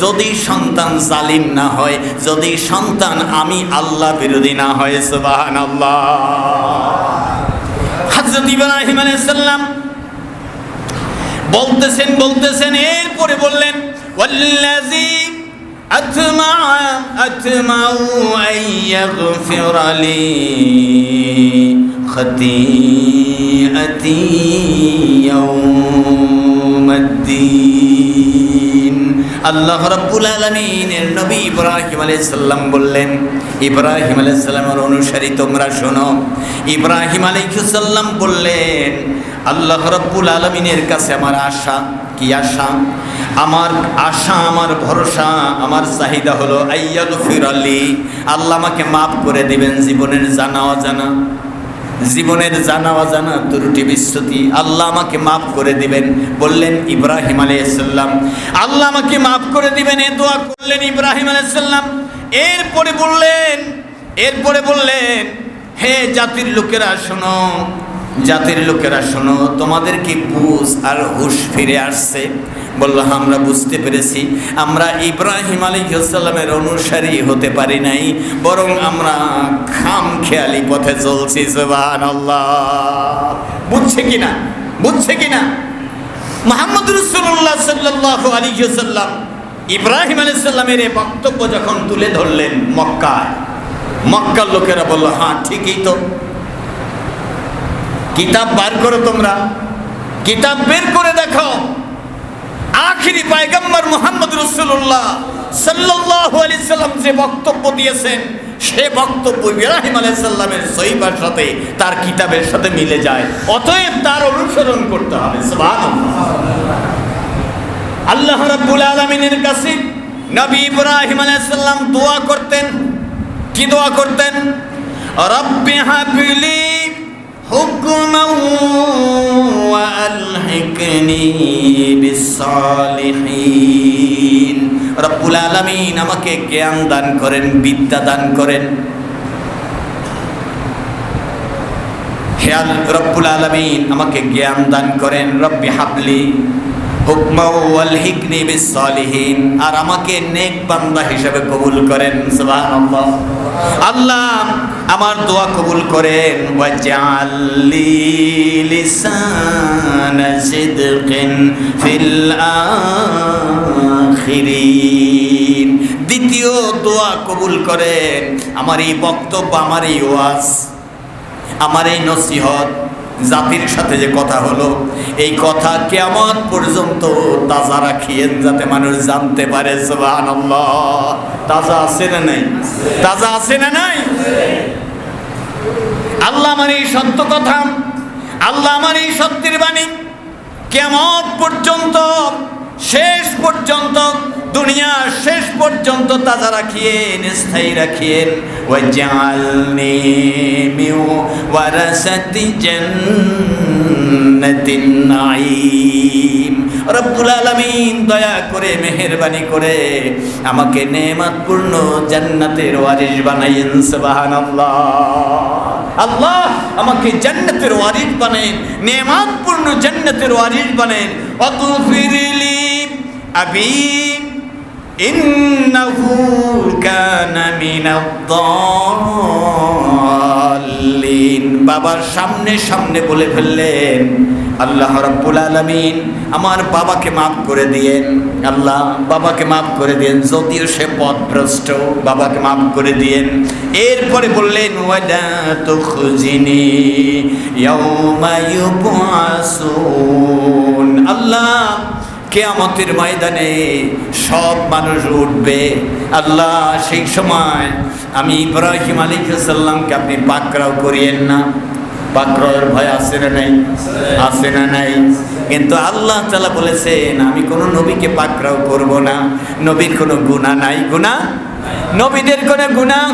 যদি সন্তান জালিম না হয়, যদি সন্তান আমি আল্লাহ বিরোধী না হয়। সুবহানাল্লাহ। হযরত ইব্রাহিম আলাইহিস সালাম বলতেছেন এরপরে বললেন, ওয়াল্লাযী আতমাউ আইয়াগফিরা লি খাতিআতি ইয়াউমাদ্দিন। আল্লাহ রাব্বুল আলামিনের নবী ইব্রাহিম আলাইহিস সালাম বললেন, ইব্রাহিম আলাইহিস সালামের অনুসারী তোমরা শোনো। ইব্রাহিম আলাইহিস সালাম বললেন, আল্লাহ রাব্বুল আলামিনের কাছে আমার আশা, কি আশা? আমার আশা, আমার ভরসা, আমার চাহিদা হলো আইয়াগফির লি, আল্লাহ আমাকে মাফ করে দিবেন জীবনের জানা অজানা, জীবনের জানা অজানা ত্রুটি বিচ্যুতি আল্লাহ আমাকে মাফ করে দিবেন। বললেন ইব্রাহিম আলাইহিস সালাম, আল্লাহ আমাকে মাফ করে দিবেন, এ দোয়া করলেন ইব্রাহিম আলাইহিস সালাম। এরপরে বললেন, হে জাতির লোকেরা শোনো, জাতির লোকেরা শোনো, তোমাদের কি বুঝ আর হুঁশ ফিরে আসছে? বলল, আমরা বুঝতে পেরেছি, আমরা ইব্রাহিম আলাইহিস সালামের অনুসারী হতে পারি নাই, বরং আমরা খামখেয়ালি পথে চলছি। সুবহানাল্লাহ। বুঝছে কিনা? বুঝছে কিনা? মুহাম্মদ রাসূলুল্লাহ সাল্লাল্লাহু আলাইহি ওয়াসাল্লাম ইব্রাহিম আলাইহিস সালামের এই বক্তব্য যখন তুলে ধরলেন মক্কার লোকেরা বলল, হ্যাঁ ঠিকই তো, কিতাব বার করো, তোমরা কিতাব বের করে দেখো, আখিরি পয়গম্বর মুহাম্মদ রাসূলুল্লাহ সাল্লাল্লাহু আলাইহি সাল্লাম যে বক্তব্য দিয়েছেন, সে বক্তব্য ইব্রাহিম আলাইহিস সালামের সহিবার সাথে, তার কিতাবের সাথে মিলে যায়, অতএব তার অনুসরণ করতে হবে। সুবহানাল্লাহ। আল্লাহ রাব্বুল আলামিনের কাছে নবী ইব্রাহিম আলাইহিস সালাম দোয়া করতেন। কি দোয়া করতেন? রব্বি হাবলি হুকমান ওয়া আলহিকনি বিসসালিহিন। রব্বুল আলামিন আমাকে জ্ঞান দান করেন, বিদ্যা দান করেন। হে রব্বুল আলামিন আমাকে জ্ঞান দান করেন। রব্বি হাবলি হুকমান ওয়া আলহিকনি বিসসালিহিন, আর আমাকে নেক বান্দা হিসেবে কবুল করেন। সুবহানাল্লাহ। আল্লাহ আমার দোয়া কবুল করেন। ওয়াজআললি লিসানা সিদকিন ফিল আখিরিন। দ্বিতীয় দোয়া কবুল করেন, আমার এই বক্তব্য, আমার এই ওয়াজ, আমার এই নসিহত, জাতির সাথে যে কথা হলো, এই কথা কিয়ামত পর্যন্ত তাজা রাখিয়েন, যাতে মানুষ জানতে পারে। সুবহানাল্লাহ। তাজা আছে না নাই? তাজা আছে না নাই? আল্লাহ আমার এই সত্য কথা, আল্লাহ আমার এই সত্যের বাণী কিয়ামত পর্যন্ত, শেষ পর্যন্ত, দুনিয়া শেষ পর্যন্ত তাজা রাখিয়েন, স্থায়ী রাখিয়েন। ওয়াজআলনি মিন ওয়ারাসাতি জান্নাতিন নাঈম। রব্বুল আলামিন দয়া করে, মেহেরবানি করে আমাকে নেয়ামতপূর্ণ জান্নাতের ওয়ারিস বানাইয়েন। সুবহানাল্লাহ। আল্লাহ আমাকে জান্নাতের ওয়ারিস বানাইন, নেয়ামতপূর্ণ জান্নাতের ওয়ারিস বানাইন। ওয়াগফিরলি আবি ইন্নাহু কানা মিনাদ-দাল্লিন। বাবার সামনে সামনে বলে ফেললেন, আল্লাহ রাব্বুল আলামিন আমার বাবাকে মাফ করে দিয়েন, আল্লাহ বাবাকে মাফ করে দিয়েন, যদিও সে পথভ্রষ্ট, বাবাকে মাফ করে দিয়েন। এরপরে বললেন ওয়ালা তুখজিনি ইয়াউমা ইউবআসুন, আল্লাহ কিয়ামতের ময়দানে সব মানুষ উঠবে, আল্লাহ সেই সময় আমি ইব্রাহিম আলাইহিস সালামকে আপনি পাকড়াও করিয়েন না। পাকড়াওয়ের ভয় আছে না নাই? আছে না নাই? কিন্তু আল্লাহ তাআলা বলেছেন আমি কোনো নবীকে পাকড়াও করব না। নবীর কোনো গুনাহ নাই, গুনাহ নবীদের কোনো গুনাহ,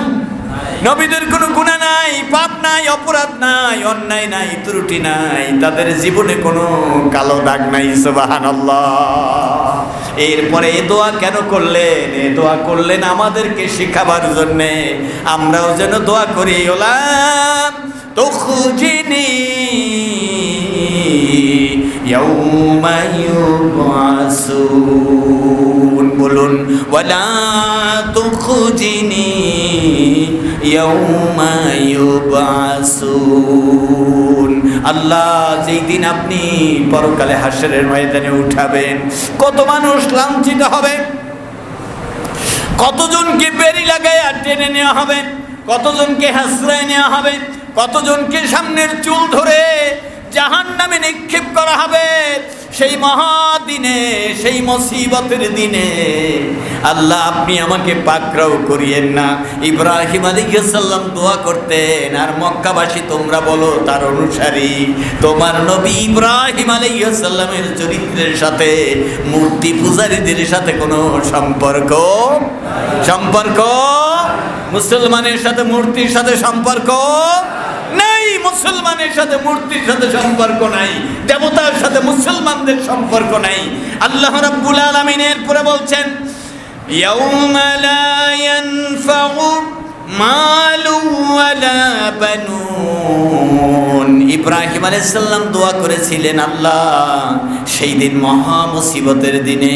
নবীদের কোনো গুনাহ নাই, পাপ নাই, অপরাধ নাই, অন্যায় নাই, ত্রুটি নাই, তাদের জীবনে কোনো কালো দাগ নাই। সুবহানাল্লাহ। এরপরে এ দোয়া কেন করলেন? এ দোয়া করলেন আমাদেরকে শিখাবার জন্যে, আমরাও যেন দোয়া করি ওলা তুখজিনি ইয়াউমা ইউবআসুন, বলুন ওয়ালা তুখজিনি ইয়াউমা ইউবআসুন। আল্লাহ যেই দিন আপনি পরকালে হাশরের ময়দানে উঠাবেন, কত মানুষ লাঞ্ছিত হবে, কতজনকে বেড়ি লাগাইয়া টেনে নেওয়া হবে, কতজনকে হাসরায় নেওয়া হবে, কতজনকে সামনের চুল ধরে জাহান্নামে নিক্ষেপ করা হবে। সেই মহাদিনে, সেই মুসিবতের দিনে আল্লাহ আপনি আমাকে পাকড়াও করিয়েন না। ইব্রাহিম আলাইহিস সালাম দোয়া করতেন, আর মক্কাবাসী তোমরা বলো তার অনুসারী, তোমার নবী ইব্রাহিম আলাইহিস সালামের চরিত্রের সাথে মূর্তি পূজারীদের সাথে কোনো সম্পর্ক মুসলমানের সাথে মূর্তির সাথে সম্পর্ক নাই, মুসলমানের সাথে মূর্তির সাথে সম্পর্ক নাই, দেবতার সাথে মুসলমানদের সম্পর্ক নাই। আল্লাহ রাব্বুল আলামিন এরপরে বলছেন ইয়াউমা লা ইয়ানফাউ মালু ওয়ালা বানুন। ইব্রাহিম আলাইহিস সালাম দোয়া করেছিলেন, আল্লাহ সেই দিন মহা মুসিবতের দিনে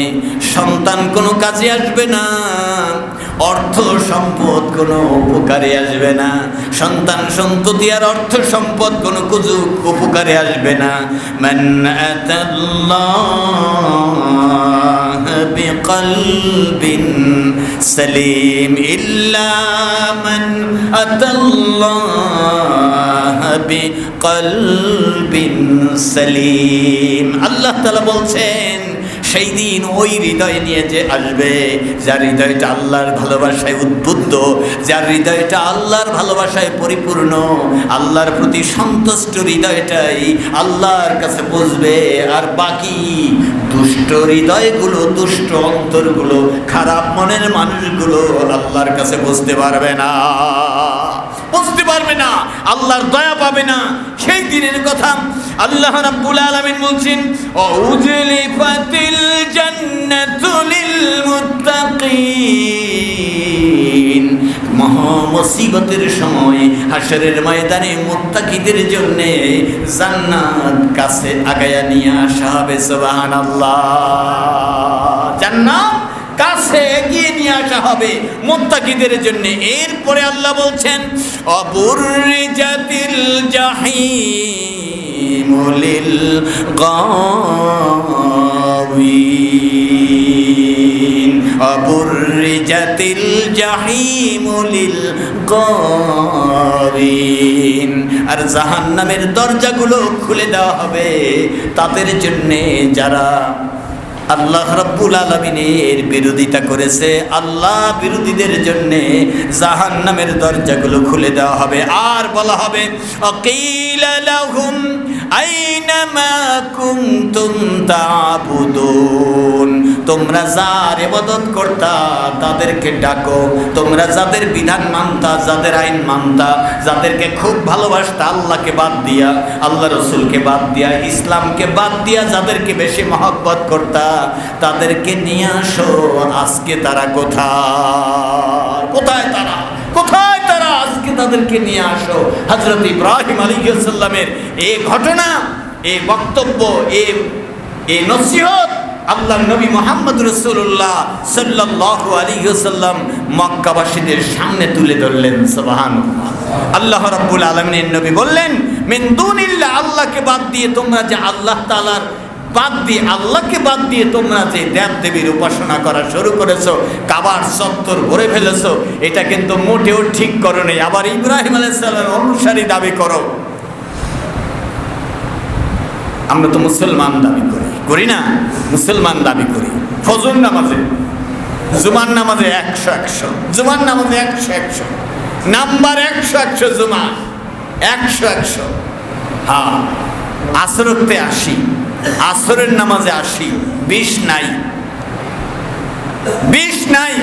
সন্তান কোনো কাজে আসবে না, অর্থ সম্পদ কোনো উপকারে আসবে না, সন্তান সন্ততি আর অর্থ সম্পদ কোনো উপকারে আসবে না। মান আতাল্লাহ বিকলবিন সালিম ইল্লা মান আতাল্লাহ বিকলবিন সালিম। আল্লাহ তাআলা বলছেন সেই দিন ওই হৃদয় নিয়ে যে আসবে, যার হৃদয়টা আল্লাহর ভালোবাসায় উদ্বুদ্ধ, যার হৃদয়টা আল্লাহর ভালোবাসায় পরিপূর্ণ, আল্লাহর প্রতি সন্তুষ্ট হৃদয়টাই আল্লাহর কাছে পৌঁছবে। আর বাকি দুষ্ট হৃদয়গুলো, দুষ্ট অন্তরগুলো, খারাপ মনের মানুষগুলো আল্লাহর কাছে পৌঁছতে পারবে না, বুঝতে পারবে না, আল্লাহর দয়া পাবে না। সেই দিনের কথা আল্লাহ রাব্বুল আলামিন বলছেন উজলিফাতিল জান্নাতু লিল মুত্তাকিন। মহা মুসিবতের সময় হাশরের ময়দানে মুত্তাকিদের জন্য জান্নাত কাছে আগায়া নিয়ে আসা হবে। সুবহানাল্লাহ। জান্নাত কাছে এগিয়ে নিয়ে আসা হবে মুত্তাকিদের জন্য। এরপরে আল্লাহ বলছেন অবুররিজাতিল জাহিম লিল গাওয়িন, অবুররিজাতিল জাহিম লিল গাওয়িন। আর জাহান্নামের দরজাগুলো খুলে দেওয়া হবে তাদের জন্য যারা আল্লাহ রাব্বুল আলামিনের বিরোধিতা করেছে। আল্লাহ বিরোধীদের জন্য জাহান্নামের দরজাগুলো খুলে দেওয়া হবে। আর বলা হবে আকিলা লাহুম আইনা মা কুনতুম তা'বুদুন, তোমরা যার ইবাদত করতা তাদেরকে ডাকো, তোমরা যাদের বিধান মানতা, যাদের আইন মানতা, যাদেরকে খুব ভালোবাসতা, আল্লাহকে বাদ দিয়া, আল্লাহ রাসূলকে বাদ দিয়া, ইসলামকে বাদ দিয়া যাদেরকে বেশি মহব্বত করতা, তাদেরকে নিয়ে আসো। আজকে তারা কোথায়? কোথায় তারা? কোথায় তারা? আজকে তাদেরকে নিয়ে আসো। হযরত ইব্রাহিম আলাইহিস সালামের এই ঘটনা, এই বক্তব্য, এই নসিহত আল্লাহর নবী মুহাম্মদ রাসূলুল্লাহ সাল্লাল্লাহু আলাইহি ওয়াসাল্লাম মক্কাবাসীদের সামনে তুলে ধরলেন। সুবহানাল্লাহ। আল্লাহ রাব্বুল আলামিনের নবী বললেন, মিন দুনিল্লাহ, আল্লাহকে বাদ দিয়ে তোমরা যে আল্লাহ তাআলার বাদ দিয়ে আল্লাহকে বাদ দিয়ে তোমরা যে দেব দেবীর উপাসনা করা শুরু করেছো, কাবার চত্বর ভরে ফেলেছো, এটা কিন্তু মোটেও ঠিক করো নাই। আবার ইব্রাহিম আলাইহিস সালামের অনুসারী দাবি করো। আমরা তো মুসলমান দাবি করি না? মুসলমান দাবি করি। ফজর নামাজে, জুমার নামাজে 100 জুমার নামাজে 100 নাম্বার 100 জুমা 100। হ্যাঁ, আসরতে 80, আসরের নামাজে 80, 20 নাই, 20 নাই।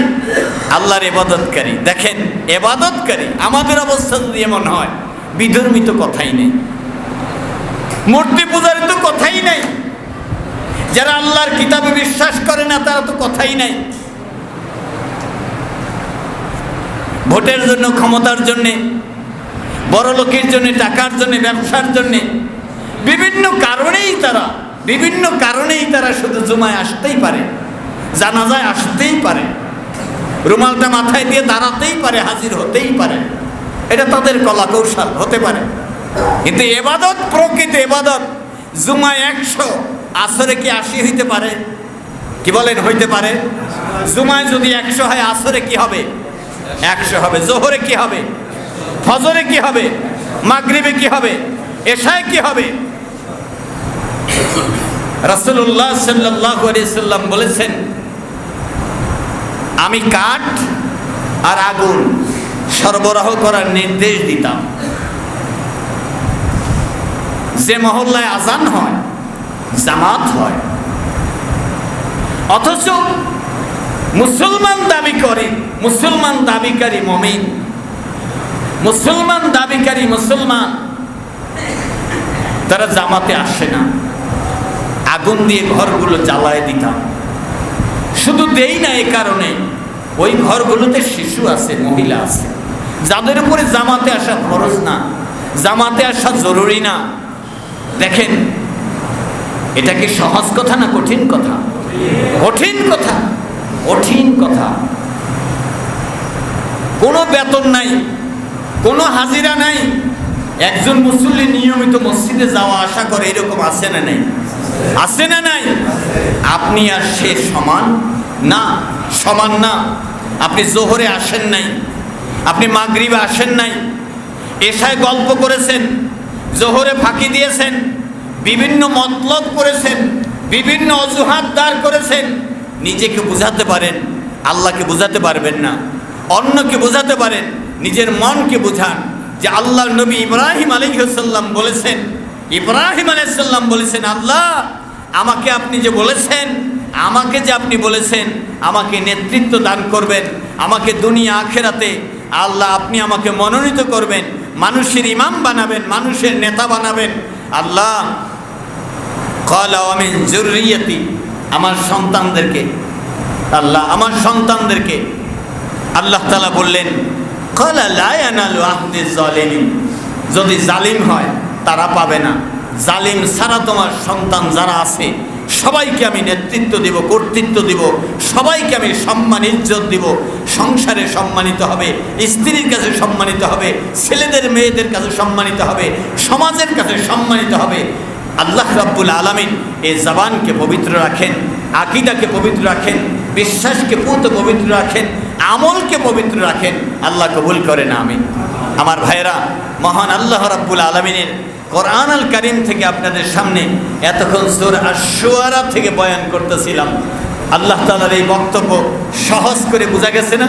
আল্লাহর ইবাদতকারী দেখেন, ইবাদতকারী আমাদের অবস্থা যদি এমন হয়, বিধর্মিত কথাই নেই, মূর্তি পূজার তো কথাই নাই, যারা আল্লাহর কিতাবে বিশ্বাস করে না তারা তো কথাই নাই। ভোটের জন্য, ক্ষমতার জন্যে, বড় লোকের জন্য, টাকার জন্য, ব্যবসার জন্য, বিভিন্ন কারণেই তারা শুধু জুমায় আসতেই পারে, জানাজায় আসতেই পারে, রুমালটা মাথায় দিয়ে দাঁড়াতেই পারে, হাজির হতেই পারে। এটা তাদের কলা কৌশল হতে পারে, কিন্তু ইবাদত, প্রকৃত ইবাদত জুমায় 100, আসরে কি 80 হইতে পারে? কি বলেন, হইতে পারে? জুমায় যদি 100 হয়, আসরে কি হবে? 100 হবে। জোহরে কি হবে? ফজরে কি হবে? মাগরিবে কি হবে? এশায় কি হবে? রাসূলুল্লাহ সাল্লাল্লাহু আলাইহি সাল্লাম বলেছেন, আমি কাঠ আর আগুন সরবরাহ করার নির্দেশ দিতাম। যে মহল্লায় আজান হয়, জামাত হয়, অথচ মুসলমান দাবি করে, মুসলমান দাবিকারী মুমিন, মুসলমান দাবিকারী মুসলমান, তারা জামাতে আসে না। আগুন দিয়ে ঘরগুলো জ্বালায় দিতাম। শুধু দেই না এ কারণে, ওই ঘরগুলোতে শিশু আছে, মহিলা আছে, যাদের উপরে জামাতে আসা ফরজ না, জামাতে আসা জরুরি না। দেখেন, এটা কি সহজ কথা না কঠিন কথা? কঠিন কথা, কঠিন কথা। কোনো বেতন নাই, কোনো হাজিরা নাই, একজন মুসল্লি নিয়মিত মসজিদে যাওয়া আসা করে, এরকম আছে না নাই? আছে না নাই? আপনি আর সে সমান না, সমান না। আপনি জোহরে আসেন নাই, আপনি মাগরিবে আসেন নাই, এশায় গল্প করেছেন, জোহরে ফাঁকি দিয়েছেন, বিভিন্ন মতলব করেছেন, বিভিন্ন অজুহাত দাঁড় করেছেন। নিজেকে বুঝাতে পারেন, আল্লাহকে বুঝাতে পারবেন না। অন্যকে বুঝাতে পারেন, নিজের মনকে বুঝান যে আল্লাহর নবী ইব্রাহিম আলাইহিস সালাম বলেছেন, ইব্রাহিম আলাইহিস সালাম বলেছেন, আল্লাহ আমাকে আপনি যে বলেছেন, আমাকে যে আপনি বলেছেন আমাকে নেতৃত্ব দান করবেন, আমাকে দুনিয়া আখেরাতে আল্লাহ আপনি আমাকে মনোনীত করবেন, মানুষের ইমাম বানাবেন, মানুষের নেতা বানাবেন। আল্লাহ ক্বালা ওয়া মিন যুররিয়াতি, আমার সন্তানদেরকে, আল্লাহ আমার সন্তানদেরকে। আল্লাহ তাআলা বললেন, ক্বালা লা ইয়ানালু আহদিজ জালিমিন, যদি জালিম হয় তারা পাবে না। জালিম ছাড়া তোমার সন্তান যারা আছে সবাইকে আমি নেতৃত্ব দিব, কর্তৃত্ব দিব, সবাইকে আমি সম্মান ইজ্জত দিব। সংসারে সম্মানিত হবে, স্ত্রীর কাছে সম্মানিত হবে, ছেলেদের মেয়েদের কাছে সম্মানিত হবে, সমাজের কাছে সম্মানিত হবে। আল্লাহ রাব্বুল আলামিন এই জবানকে পবিত্র রাখেন, আকীদাকে পবিত্র রাখেন, বিশ্বাসকে পবিত্র রাখেন, আমলকে পবিত্র রাখেন। আল্লাহ কবুল করেন, আমিন। আমার ভাইয়েরা, মহান আল্লাহ রাব্বুল আলামিনের কোরআন আল কারীম থেকে আপনাদের সামনে এতক্ষণ সূরা আশ-শুআরা থেকে বয়ান করতেছিলাম। আল্লাহ তাআলার এই বক্তব্য সহজ করে বোঝা গেছে না?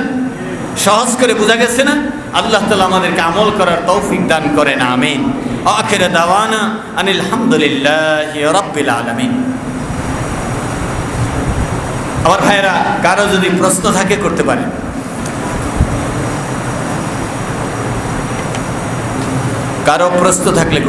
সহজ করে বোঝা গেছে না? আল্লাহ তাআলা আমাদেরকে আমল করার তৌফিক দান করেন, আমিন। আখির দাওয়ানা আনিল হামদুলিল্লাহি রাব্বিল আলামিন। আমার ভাইয়েরা, কারো যদি প্রশ্ন থাকে করতে পারেন। কারো প্রশ্ন থাকলে